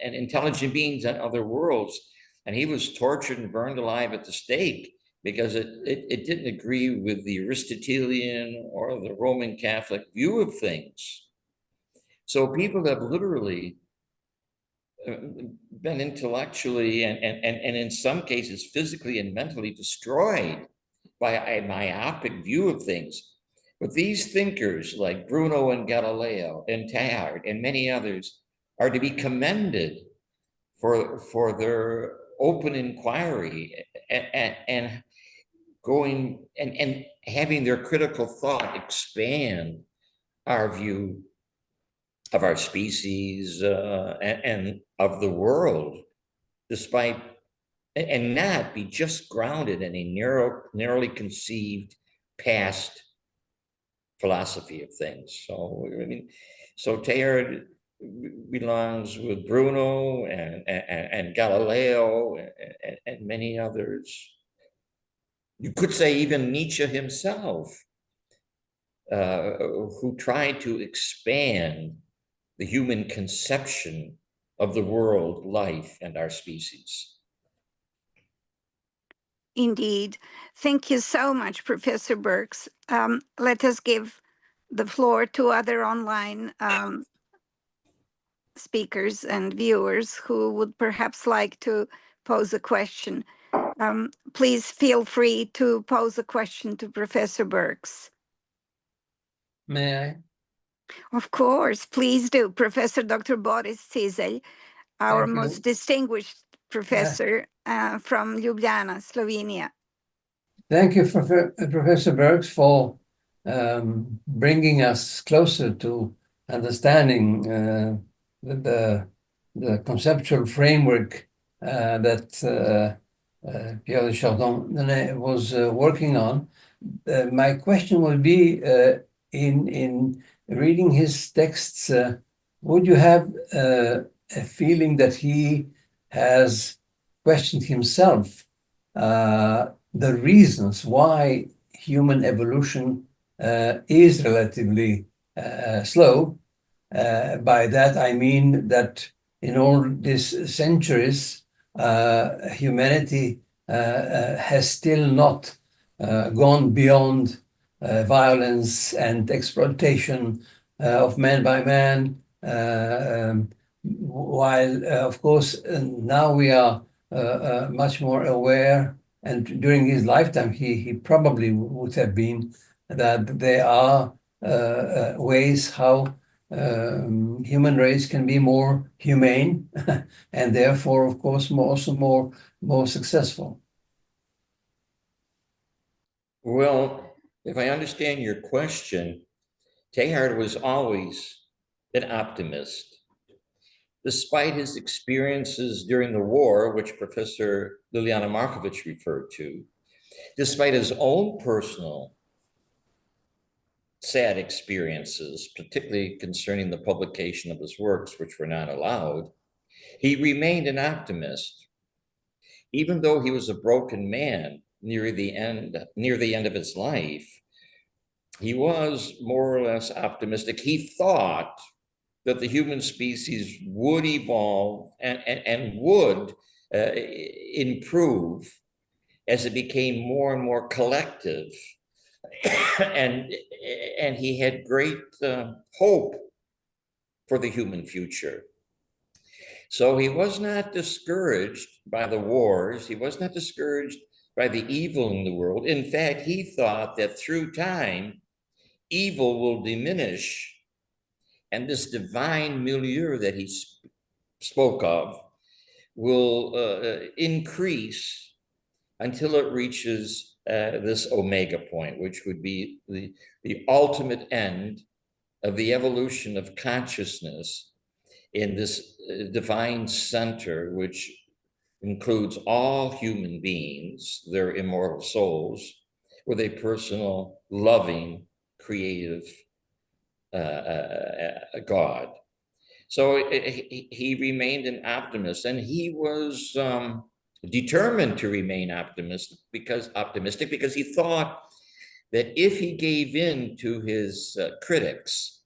intelligent beings on other worlds. And he was tortured and burned alive at the stake because it didn't agree with the Aristotelian or the Roman Catholic view of things. So people have literally been intellectually and in some cases physically and mentally destroyed by a myopic view of things. But these thinkers like Bruno and Galileo and Teilhard and many others are to be commended for their open inquiry and going and having their critical thought expand our view of our species and of the world, despite and not be just grounded in a narrowly conceived past philosophy of things. So I mean, so Teilhard belongs with Bruno and Galileo and many others. You could say even Nietzsche himself, who tried to expand the human conception of the world, life, and our species. Indeed. Thank you so much, Professor Birx. Let us give the floor to other online speakers and viewers who would perhaps like to pose a question. Please feel free to pose a question to Professor Birx. May I? Of course, please do. Professor Dr. Boris Cizel, our Thank you. most distinguished professor from Ljubljana, Slovenia. Thank you, Professor Birx, for bringing us closer to understanding the conceptual framework that Pierre de Chardin was working on. My question would be, in reading his texts, would you have a feeling that he has questioned himself the reasons why human evolution is relatively slow? By that I mean that in all these centuries, humanity has still not gone beyond violence and exploitation of man by man, while of course now we are much more aware, and during his lifetime he probably would have been, that there are ways how human race can be more humane and therefore of course also more successful. Well, if I understand your question, Teilhard was always an optimist. Despite his experiences during the war, which Professor Liliana Markovic referred to, despite his own personal sad experiences, particularly concerning the publication of his works, which were not allowed, he remained an optimist. Even though he was a broken man near the end of his life, he was more or less optimistic. He thought that the human species would evolve and would improve as it became more and more collective. and he had great hope for the human future. So he was not discouraged by the wars. He was not discouraged by the evil in the world. In fact, he thought that through time, evil will diminish, and this divine milieu that he spoke of will increase until it reaches this omega point, which would be the ultimate end of the evolution of consciousness in this divine center, which includes all human beings, their immortal souls, with a personal, loving, creative God. So he remained an optimist, and he was determined to remain optimistic because he thought that if he gave in to his critics,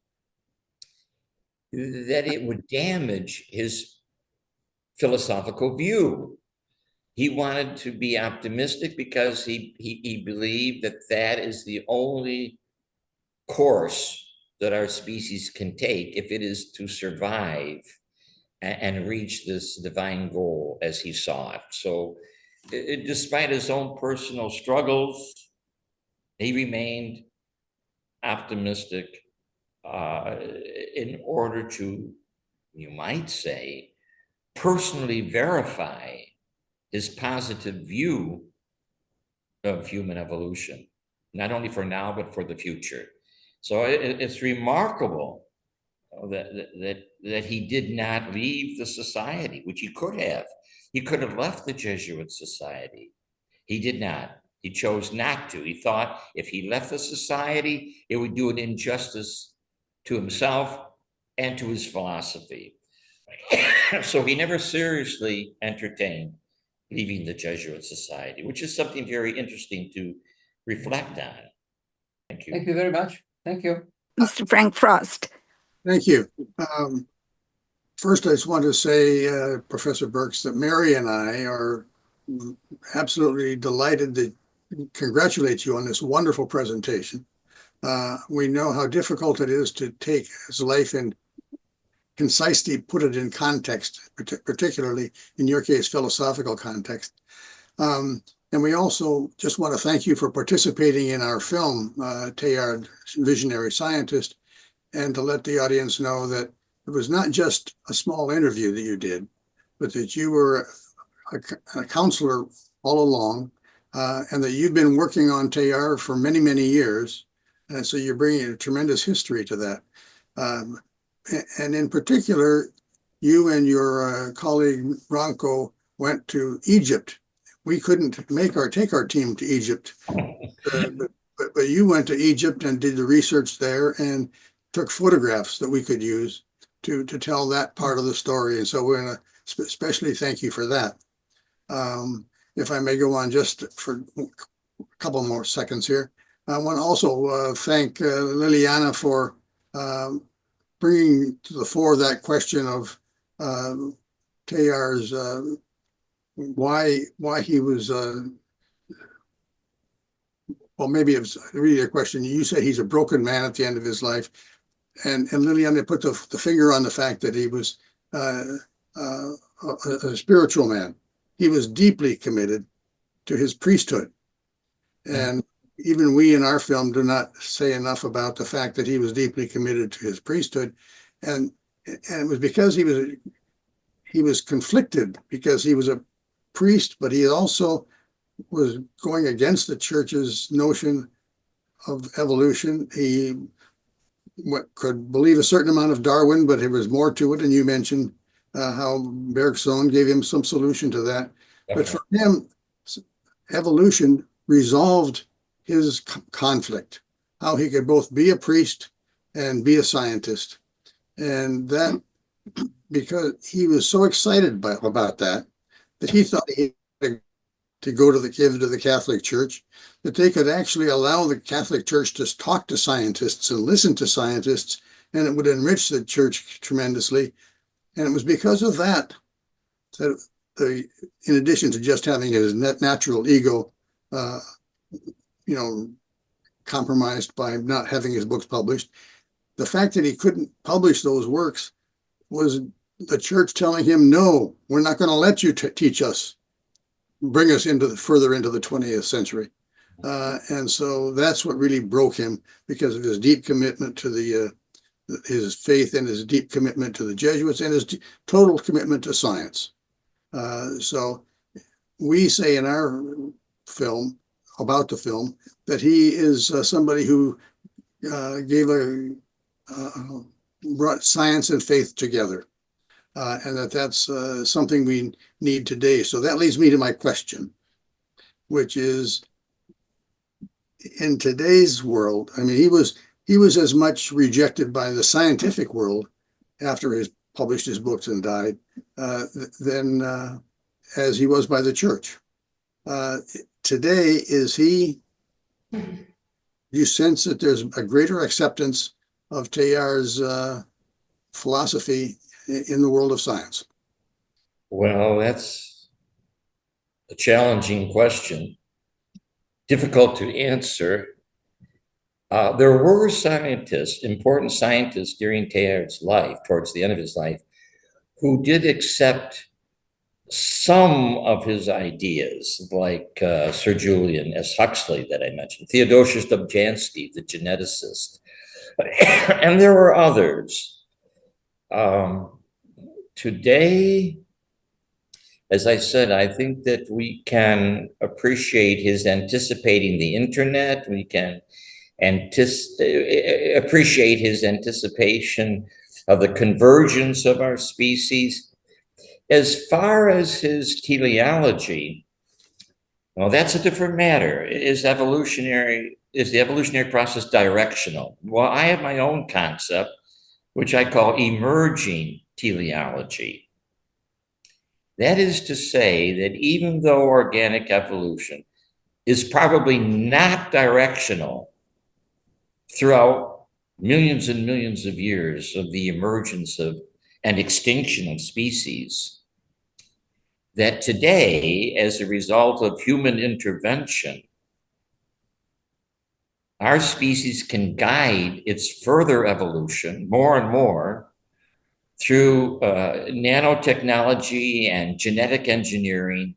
that it would damage his philosophical view. He wanted to be optimistic because he believed that that is the only course that our species can take if it is to survive and reach this divine goal as he saw it. So despite his own personal struggles, he remained optimistic in order to, you might say, personally verify his positive view of human evolution, not only for now, but for the future. So it's remarkable that he did not leave the society, which he could have. He could have left the Jesuit society. He did not. He chose not to. He thought if he left the society, it would do an injustice to himself and to his philosophy. So he never seriously entertained leaving the Jesuit society, which is something very interesting to reflect on. Thank you. Thank you very much. Thank you. Mr. Frank Frost. Thank you. First, I just want to say, Professor Birx, that Mary and I are absolutely delighted to congratulate you on this wonderful presentation. We know how difficult it is to take his life and concisely put it in context, particularly in your case, philosophical context. And we also just want to thank you for participating in our film, Teilhard, Visionary Scientist, and to let the audience know that it was not just a small interview that you did, but that you were a counselor all along, and that you've been working on Teilhard for many, many years. And so you're bringing a tremendous history to that. And in particular, you and your colleague Ronco went to Egypt. We couldn't take our team to Egypt, but you went to Egypt and did the research there and took photographs that we could use to tell that part of the story. And so we're going to especially thank you for that. If I may go on just for a couple more seconds here, I want to also thank Liliana for bringing to the fore that question of Teilhard's why he was well, maybe it was really a question. You say he's a broken man at the end of his life, and Liliana put the finger on the fact that he was a spiritual man. He was deeply committed to his priesthood, and even we in our film do not say enough about the fact that he was deeply committed to his priesthood, and it was because he was conflicted because he was a priest, but he also was going against the church's notion of evolution. He could believe a certain amount of Darwin, but there was more to it, and you mentioned how Birx gave him some solution to that. But for him, evolution resolved his conflict, how he could both be a priest and be a scientist. And that, because he was so excited about that he thought he had to go to the Catholic Church, that they could actually allow the Catholic Church to talk to scientists and listen to scientists, and it would enrich the church tremendously. And it was because of that in addition to just having his natural ego, compromised by not having his books published, the fact that he couldn't publish those works was the church telling him, no, we're not going to let you teach us, bring us further into the 20th century. And so that's what really broke him, because of his deep commitment to his faith and his deep commitment to the Jesuits and his total commitment to science. So we say in our film, about the film, that he is somebody who brought science and faith together. And that's something we need today. So that leads me to my question, which is, in today's world, I mean, he was as much rejected by the scientific world after he published his books and died than as he was by the church. Today, you sense that there's a greater acceptance of Teilhard's philosophy in the world of science? Well, that's a challenging question, difficult to answer. There were scientists, important scientists during Teilhard's life, towards the end of his life, who did accept some of his ideas, like Sir Julian S. Huxley that I mentioned, Theodosius Dobzhansky, the geneticist, and there were others. Today, as I said, I think that we can appreciate his anticipating the internet. We can appreciate his anticipation of the convergence of our species. As far as his teleology, well, that's a different matter. Is the evolutionary process directional? Well, I have my own concept, which I call emerging teleology. That is to say that even though organic evolution is probably not directional throughout millions and millions of years of the emergence of and extinction of species, that today, as a result of human intervention, our species can guide its further evolution more and more through nanotechnology and genetic engineering,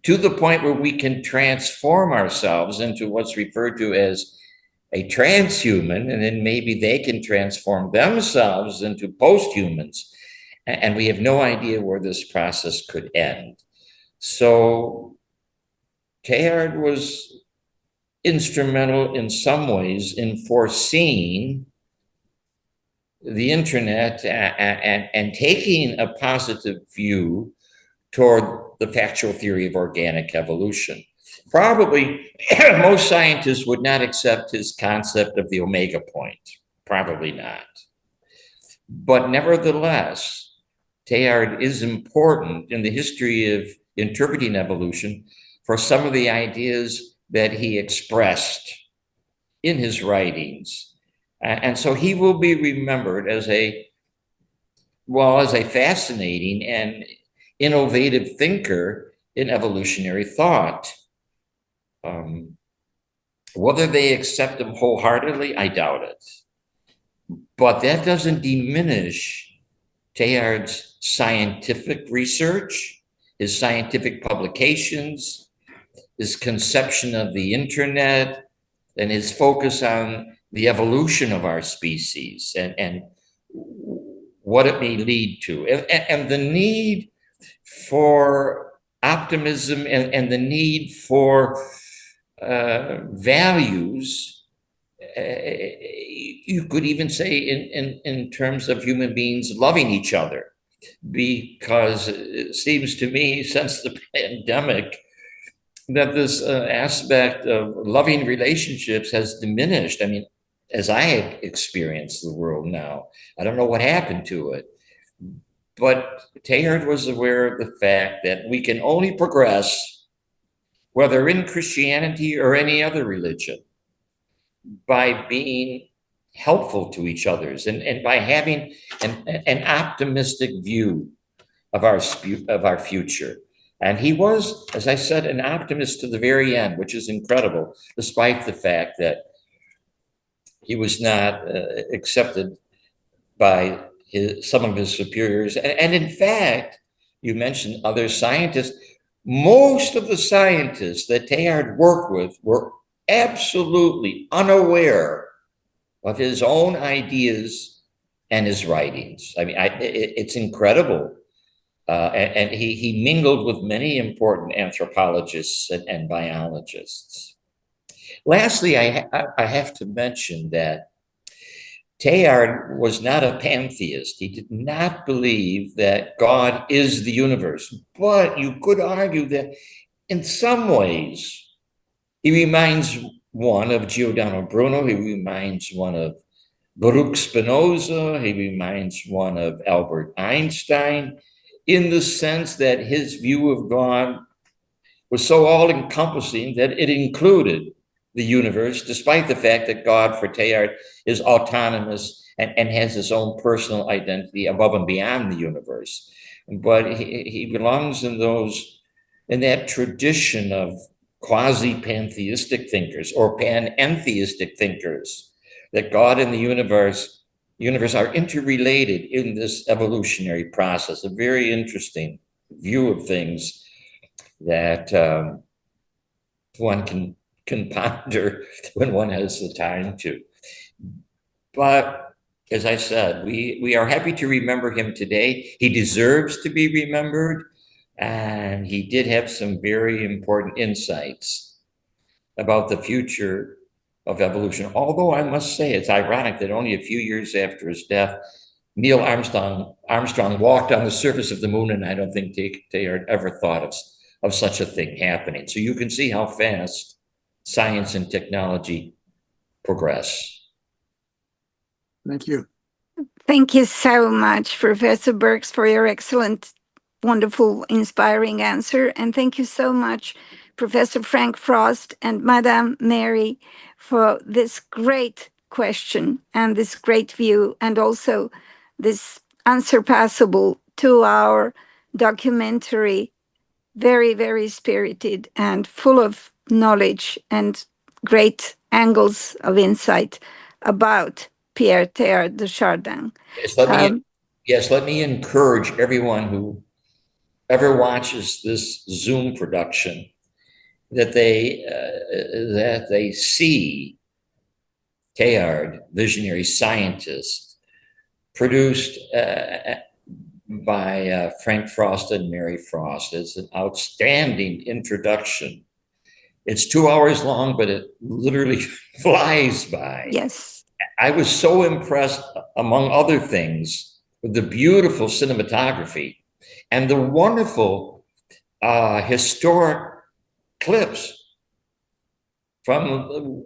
to the point where we can transform ourselves into what's referred to as a transhuman, and then maybe they can transform themselves into posthumans. And we have no idea where this process could end. So Teilhard was instrumental in some ways in foreseeing the internet and taking a positive view toward the factual theory of organic evolution. Probably most scientists would not accept his concept of the omega point. Probably not. But nevertheless, Teilhard is important in the history of interpreting evolution for some of the ideas that he expressed in his writings. And so he will be remembered as a fascinating and innovative thinker in evolutionary thought. Whether they accept him wholeheartedly, I doubt it. But that doesn't diminish Teilhard's scientific research, his scientific publications, his conception of the internet, and his focus on the evolution of our species and what it may lead to, and the need for optimism and the need for values. You could even say in terms of human beings loving each other, because it seems to me since the pandemic that this aspect of loving relationships has diminished. I mean, as I experience the world now, I don't know what happened to it, but Teilhard was aware of the fact that we can only progress, whether in Christianity or any other religion, by being helpful to each other's and by having an optimistic view of our future. And he was, as I said, an optimist to the very end, which is incredible, despite the fact that he was not accepted by some of his superiors. And in fact, you mentioned other scientists. Most of the scientists that Teilhard worked with were absolutely unaware of his own ideas and his writings. I mean, it's incredible. And he mingled with many important anthropologists and biologists. Lastly, I have to mention that Teilhard was not a pantheist. He did not believe that God is the universe. But you could argue that in some ways, he reminds one of Giordano Bruno. He reminds one of Baruch Spinoza. He reminds one of Albert Einstein, in the sense that his view of God was so all-encompassing that it included the universe, despite the fact that God, for Teilhard, is autonomous and has his own personal identity above and beyond the universe. But he belongs in that tradition of quasi-pantheistic thinkers or panentheistic thinkers, that God and the universe are interrelated in this evolutionary process. A very interesting view of things that one can ponder when one has the time to. But as I said, we are happy to remember him today. He deserves to be remembered, and he did have some very important insights about the future of evolution. Although I must say, it's ironic that only a few years after his death, Neil Armstrong walked on the surface of the moon, and I don't think Teilhard ever thought of such a thing happening. So you can see how fast science and technology progress. Thank you. Thank you so much, Professor Birx, for your excellent, wonderful, inspiring answer. And thank you so much, Professor Frank Frost and Madame Mary, for this great question and this great view, and also this unsurpassable 2-hour documentary, very, very spirited and full of knowledge and great angles of insight about Pierre Teilhard de Chardin. Let me encourage everyone who ever watches this Zoom production that they see Teilhard, visionary scientist, produced by Frank Frost and Mary Frost. It's an outstanding introduction. It's 2 hours long, but it literally flies by. Yes. I was so impressed, among other things, with the beautiful cinematography and the wonderful historic clips from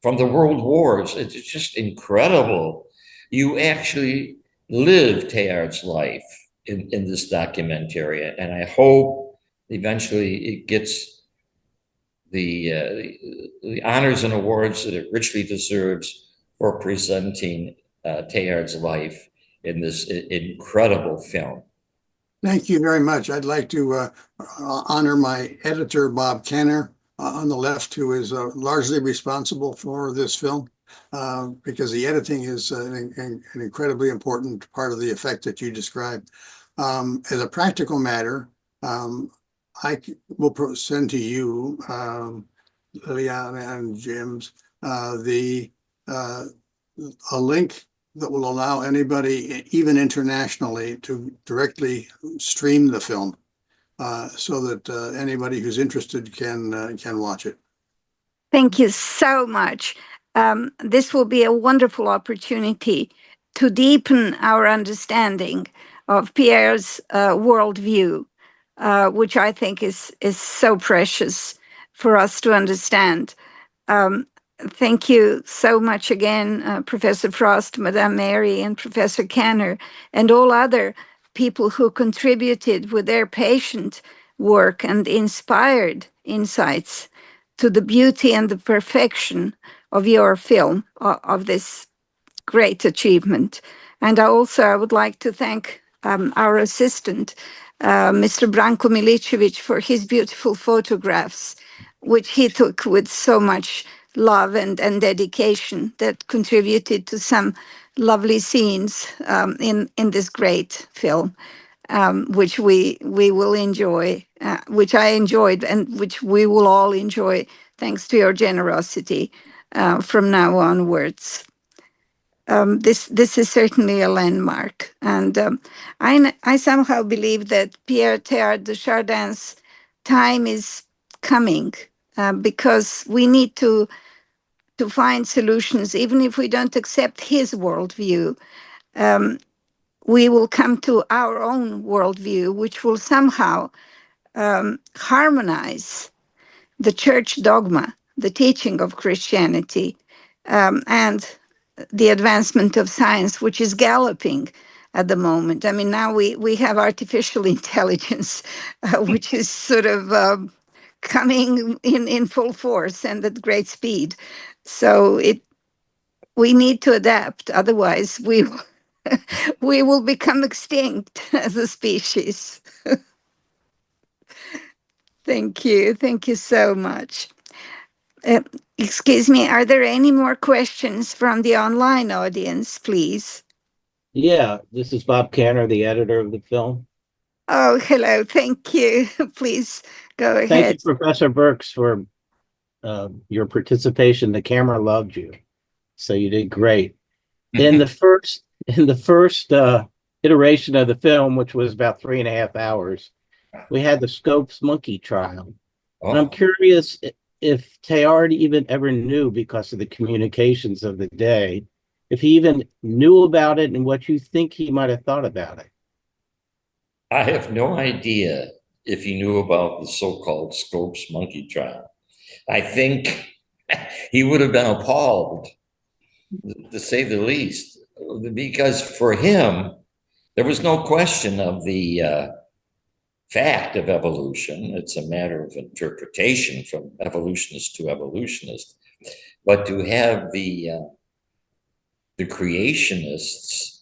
the world wars. It's just incredible. You actually live Teilhard's life in this documentary, and I hope eventually it gets the honors and awards that it richly deserves for presenting Teilhard's life in this incredible film. Thank you very much. I'd like to honor my editor, Bob Kenner, on the left, who is largely responsible for this film, because the editing is an incredibly important part of the effect that you described. As a practical matter, I will send to you, Liliana and James, a link that will allow anybody, even internationally, to directly stream the film, so that anybody who's interested can watch it. Thank you so much. This will be a wonderful opportunity to deepen our understanding of Pierre's worldview, which I think is so precious for us to understand. Thank you so much again, Professor Frost, Madame Mary, and Professor Canner, and all other people who contributed with their patient work and inspired insights to the beauty and the perfection of your film, of this great achievement. And I would like to thank our assistant, Mr. Branko Milicevic, for his beautiful photographs, which he took with so much love and dedication, that contributed to some lovely scenes in this great film, which we will enjoy, which I enjoyed, and which we will all enjoy thanks to your generosity from now onwards. This is certainly a landmark, and I somehow believe that Pierre Teilhard de Chardin's time is coming, because we need to find solutions. Even if we don't accept his worldview, we will come to our own worldview, which will somehow harmonize the church dogma, the teaching of Christianity, and the advancement of science, which is galloping at the moment. I mean, now we have artificial intelligence, which is sort of coming in full force and at great speed. So we need to adapt, otherwise we will become extinct as a species. Thank you so much. Excuse me, are there any more questions from the online audience, please? Yeah, this is Bob Canner, the editor of the film. Oh, hello, thank you. Please go ahead. Thank you, Professor Birx, for your participation. The camera loved you, so you did great. In the first iteration of the film, which was about 3.5 hours, we had the Scopes monkey trial. And I'm curious if Teilhard even ever knew, because of the communications of the day, if he even knew about it and what you think he might have thought about it. I have no idea if he knew about the so-called Scopes monkey trial. I think he would have been appalled, to say the least, because for him, there was no question of the fact of evolution. It's a matter of interpretation from evolutionist to evolutionist. But to have the creationists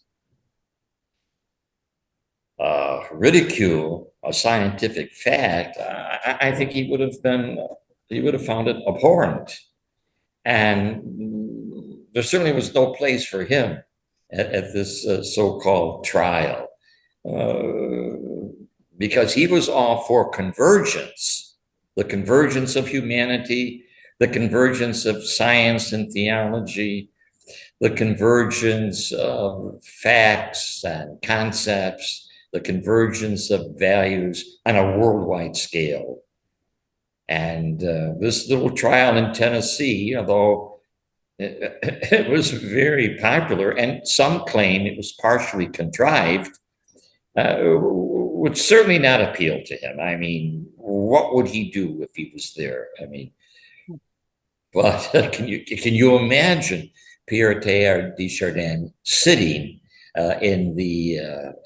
ridicule a scientific fact, I think he would have found it abhorrent. And there certainly was no place for him at this so-called trial, because he was all for convergence, the convergence of humanity, the convergence of science and theology, the convergence of facts and concepts, the convergence of values on a worldwide scale. And this little trial in Tennessee, although it was very popular, and some claim it was partially contrived, would certainly not appeal to him. I mean, what would he do if he was there? I mean, but can you imagine Pierre Teilhard de Chardin sitting in the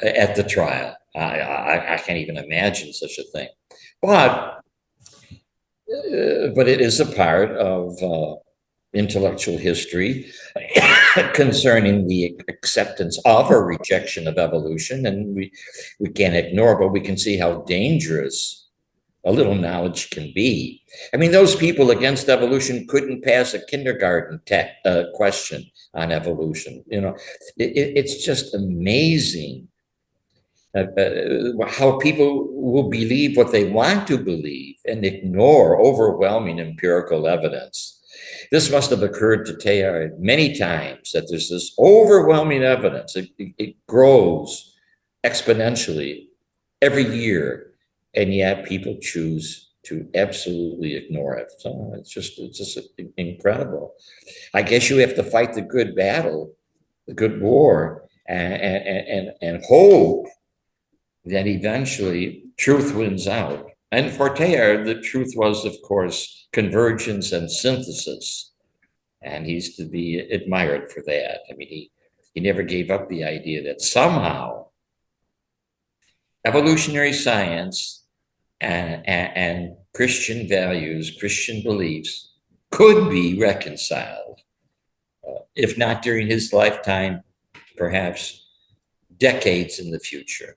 at the trial? I can't even imagine such a thing. But it is a part of intellectual history concerning the acceptance of or rejection of evolution, and we can't ignore, but we can see how dangerous a little knowledge can be. I mean, those people against evolution couldn't pass a kindergarten question on evolution. You know, it's just amazing how people will believe what they want to believe and ignore overwhelming empirical evidence. This must have occurred to Teilhard many times, that there's this overwhelming evidence. It grows exponentially every year, and yet people choose to absolutely ignore it. So it's just incredible. I guess you have to fight the good battle, the good war, and hope that eventually truth wins out. And for Teilhard, the truth was, of course, convergence and synthesis. And he's to be admired for that. I mean, he never gave up the idea that somehow evolutionary science and Christian values, Christian beliefs could be reconciled, if not during his lifetime, perhaps decades in the future.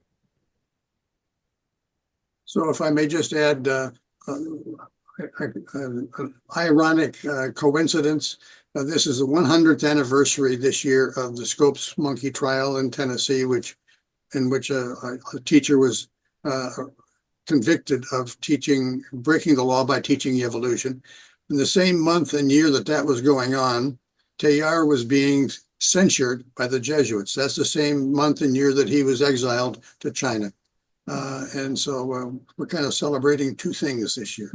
So if I may just add an ironic coincidence, this is the 100th anniversary this year of the Scopes monkey trial in Tennessee, in which a teacher was convicted of breaking the law by teaching evolution. In the same month and year that was going on, Teilhard was being censured by the Jesuits. That's the same month and year that he was exiled to China. And so we're kind of celebrating two things this year.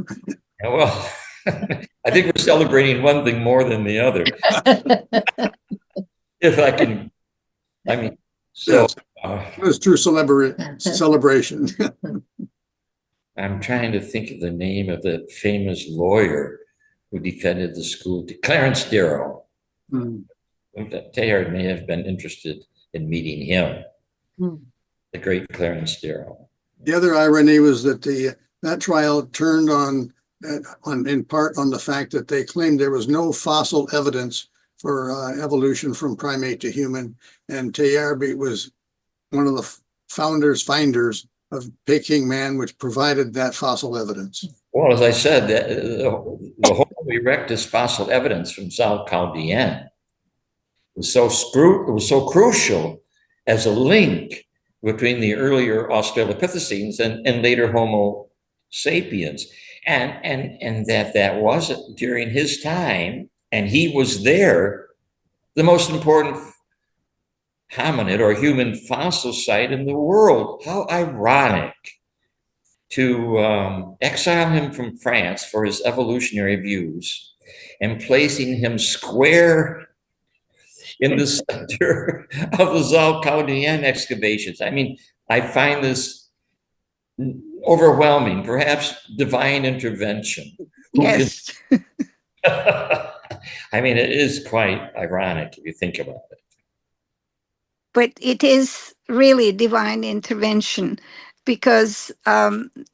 Well, I think we're celebrating one thing more than the other. If I can, I mean, so. Yes, it was true celebration. I'm trying to think of the name of the famous lawyer who defended the school, Clarence Darrow. Teilhard may have been interested in meeting him, the great Clarence Darrow. The other irony was that that trial turned in part on the fact that they claimed there was no fossil evidence for evolution from primate to human, and Teilhard was one of the finders of Peking Man, which provided that fossil evidence. Well, as I said, the Homo erectus fossil evidence from South Chaldien was so crucial as a link between the earlier Australopithecines and later Homo sapiens, and that was during his time, and he was there, the most important hominid or human fossil site in the world. How ironic to exile him from France for his evolutionary views and placing him square in the center of the South Chaldien excavations. I mean, I find this overwhelming, perhaps divine intervention. Yes. I mean, it is quite ironic if you think about it. But it is really divine intervention, because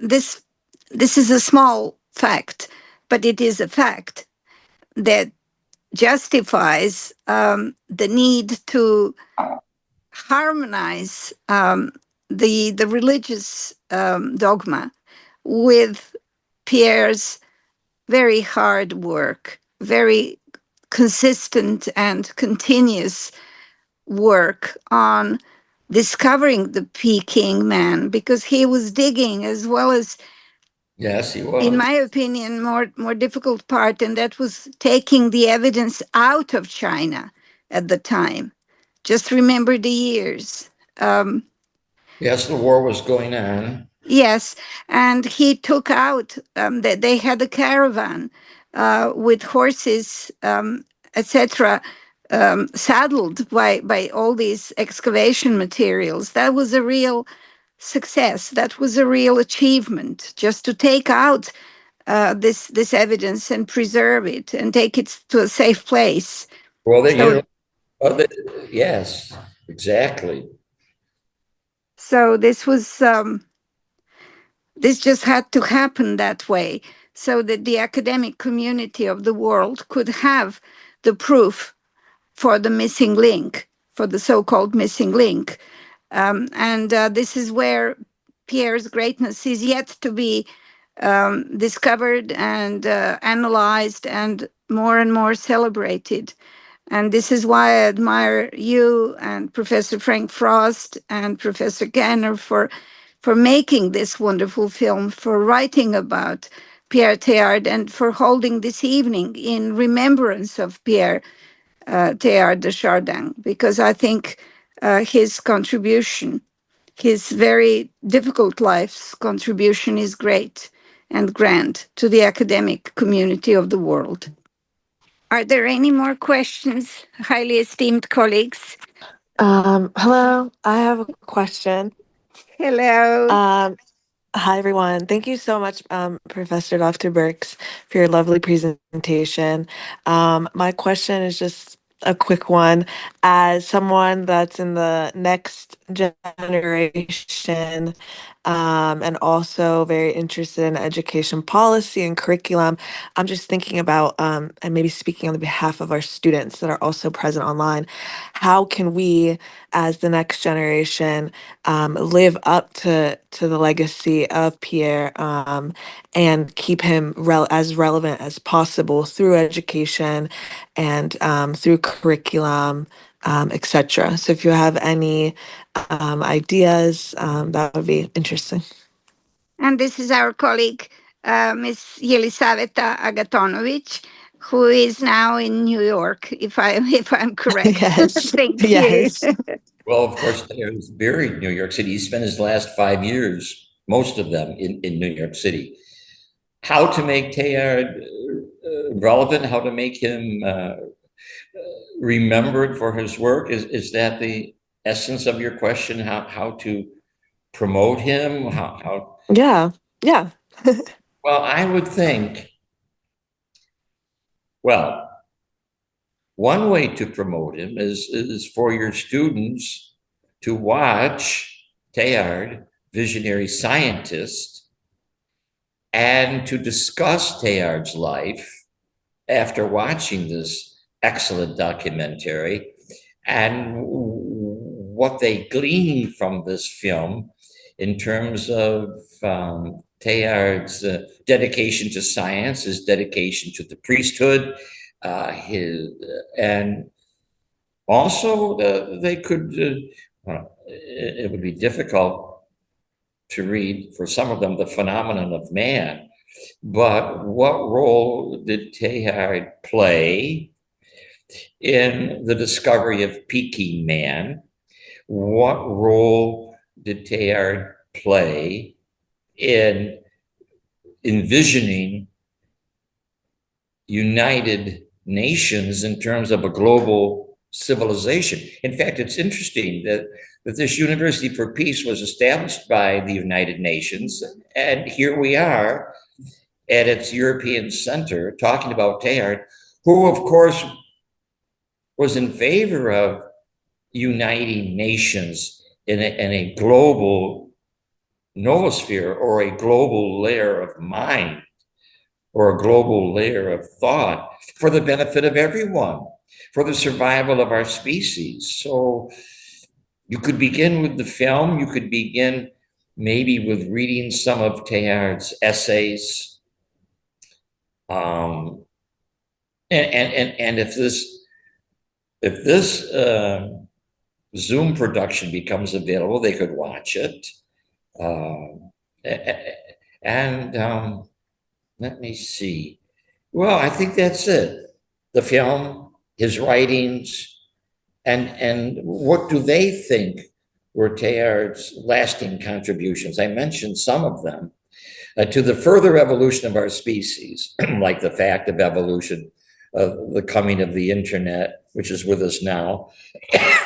this is a small fact, but it is a fact that justifies the need to harmonize the religious dogma with Pierre's very hard work, very consistent and continuous work on discovering the Peking Man, because he was digging as well as Yes, he in was. my opinion, more difficult part, and that was taking the evidence out of China at the time. Just remember the years. Yes, the war was going on. Yes, and he took out that they had a caravan with horses, etc., saddled by all these excavation materials. That was a real success. That was a real achievement. Just to take out this evidence and preserve it and take it to a safe place. Well, they, So yes, exactly. so this was this just had to happen that way so that the academic community of the world could have the proof for the missing link, for the so-called missing link. And this is where Pierre's greatness is yet to be discovered and analyzed and more celebrated. And this is why I admire you and Professor Frank Frost and Professor Ganner for making this wonderful film, for writing about Pierre Teilhard, and for holding this evening in remembrance of Pierre Teilhard de Chardin, because I think his contribution, his very difficult life's contribution, is great and grand to the academic community of the world. Are there any more questions, highly esteemed colleagues? Hello, I have a question. Hello. Hi, everyone. Thank you so much, Professor Dr. Birx, for your lovely presentation. My question is just a quick one. As someone that's in the next generation, and also very interested in education policy and curriculum, I'm just thinking about, and maybe speaking on the behalf of our students that are also present online, how can we, as the next generation, live up to the legacy of Pierre, and keep him as relevant as possible through education and through curriculum, etc. So if you have any ideas, that would be interesting. And this is our colleague, Ms. Yelisaveta Agatonovich, who is now in New York, if I'm correct. Yes. Thank Yes. you. Well, of course, Teilhard was buried in New York City. He spent his last 5 years, most of them, in New York City. How to make Teilhard relevant, how to make him remembered for his work, is that the essence of your question? How to promote him? How? Yeah. Well, I would think, well, one way to promote him is for your students to watch Teilhard, visionary scientist, and to discuss Teilhard's life after watching this excellent documentary and what they glean from this film in terms of Teilhard's dedication to science, his dedication to the priesthood, and also they could, it would be difficult to read for some of them, The Phenomenon of Man, but what role did Teilhard play in the discovery of Peking man? What role did Teilhard play in envisioning United Nations in terms of a global civilization? In fact, it's interesting that this University for Peace was established by the United Nations, and here we are at its European center talking about Teilhard, who, of course, was in favor of uniting nations in a global noosphere, or a global layer of mind, or a global layer of thought for the benefit of everyone, for the survival of our species. So you could begin with the film, you could begin maybe with reading some of Teilhard's essays. And if this Zoom production becomes available, they could watch it. And let me see. Well, I think that's it. The film, his writings, and what do they think were Teilhard's lasting contributions? I mentioned some of them to the further evolution of our species, like the fact of evolution, of the coming of the internet, which is with us now,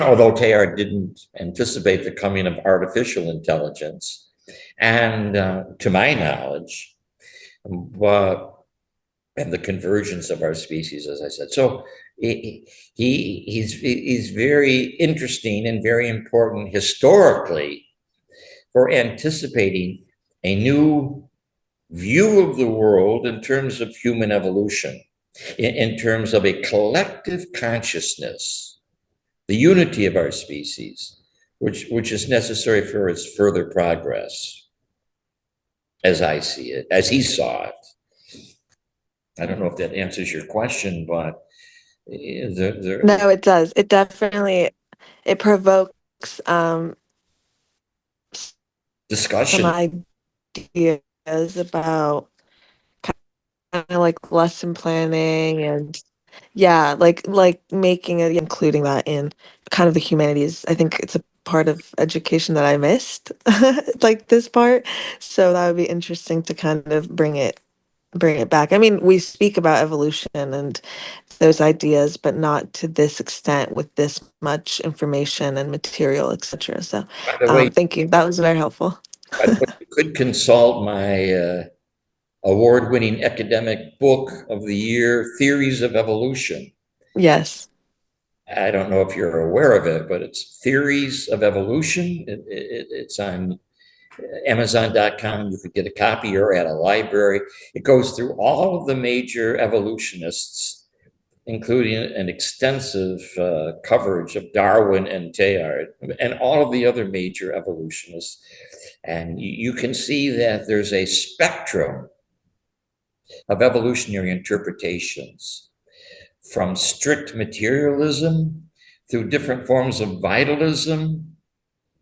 although Teilhard didn't anticipate the coming of artificial intelligence. And to my knowledge, and the convergence of our species, as I said. So he's very interesting and very important historically for anticipating a new view of the world in terms of human evolution, in terms of a collective consciousness, the unity of our species, which is necessary for its further progress, as I see it, as he saw it. I don't know if that answers your question, but No, it does. It definitely, it provokes discussion. some ideas about kind of like lesson planning and yeah, like making it, including that in kind of the humanities. I think it's a part of education that I missed, like this part. So that would be interesting to kind of bring it back. I mean, we speak about evolution and those ideas, but not to this extent with this much information and material, etc. So, By the way, thank you. That was very helpful. you could consult my award-winning academic book of the year, Theories of Evolution. Yes. I don't know if you're aware of it, but it's Theories of Evolution. It's on Amazon.com. You could get a copy or at a library. It goes through all of the major evolutionists, including an extensive coverage of Darwin and Teilhard and all of the other major evolutionists. And you can see that there's a spectrum of evolutionary interpretations, from strict materialism through different forms of vitalism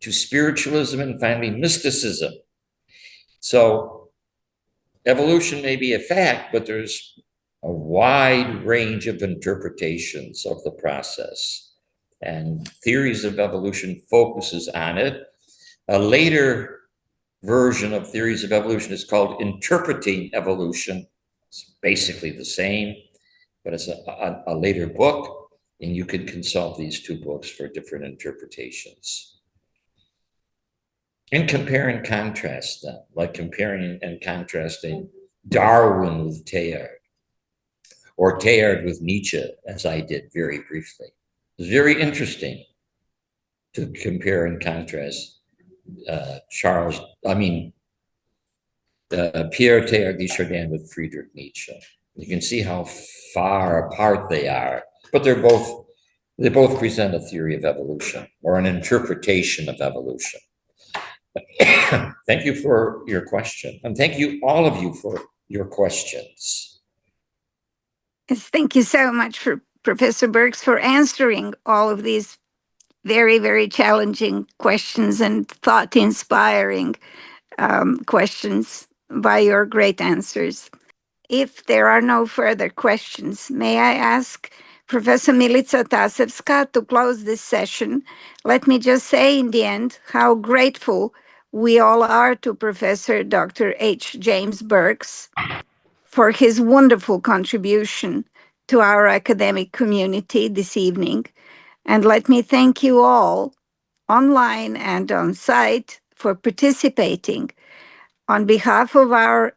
to spiritualism and finally mysticism. So evolution may be a fact, but there's a wide range of interpretations of the process. And Theories of Evolution focuses on it. A later version of Theories of Evolution is called Interpreting Evolution. It's basically the same, but it's a later book, and you can consult these two books for different interpretations. And compare and contrast them, like comparing and contrasting Darwin with Teilhard, or Teilhard with Nietzsche, as I did very briefly. It's very interesting to compare and contrast Pierre Teilhard de Chardin with Friedrich Nietzsche. You can see how far apart they are, but they both present a theory of evolution or an interpretation of evolution. Thank you for your question, and thank you all of you for your questions. Yes, thank you so much for Professor Birx for answering all of these very, very challenging questions and thought-inspiring questions by your great answers. If there are no further questions, may I ask Professor Milica Tasevska to close this session? Let me just say in the end how grateful we all are to Professor Dr. H. James Birx for his wonderful contribution to our academic community this evening. And let me thank you all online and on site for participating. On behalf of our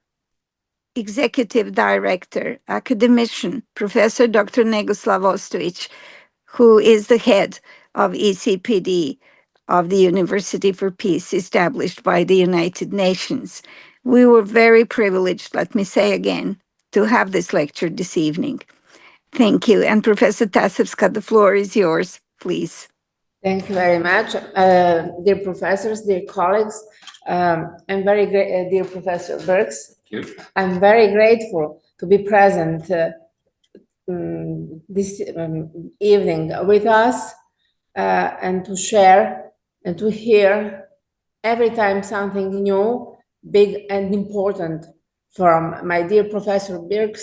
Executive Director, Academician, Professor Dr. Negoslav Ostojic, who is the head of ECPD of the University for Peace established by the United Nations. We were very privileged, let me say again, to have this lecture this evening. Thank you. And Professor Tasevska, the floor is yours, please. Thank you very much. Dear professors, dear colleagues, I'm very great, dear Professor Birx. I'm very grateful to be present this evening with us and to share and to hear every time something new big and important from my dear Professor Birx,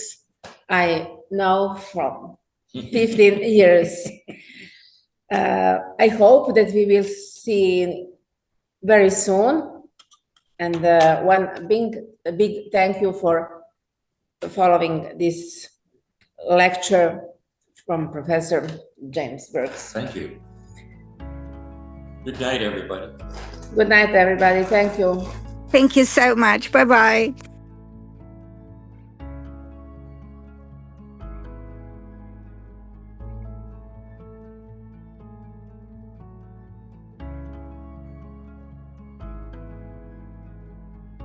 I know from 15 years. I hope that we will see very soon. And one big thank you for following this lecture from Professor James Birx. Thank you. Good night, everybody. Good night, everybody. Thank you. Thank you so much. Bye-bye.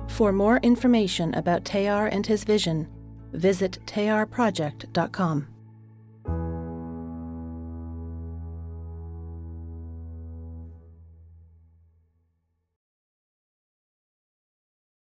For more information about Teilhard and his vision, visit teilhardproject.com.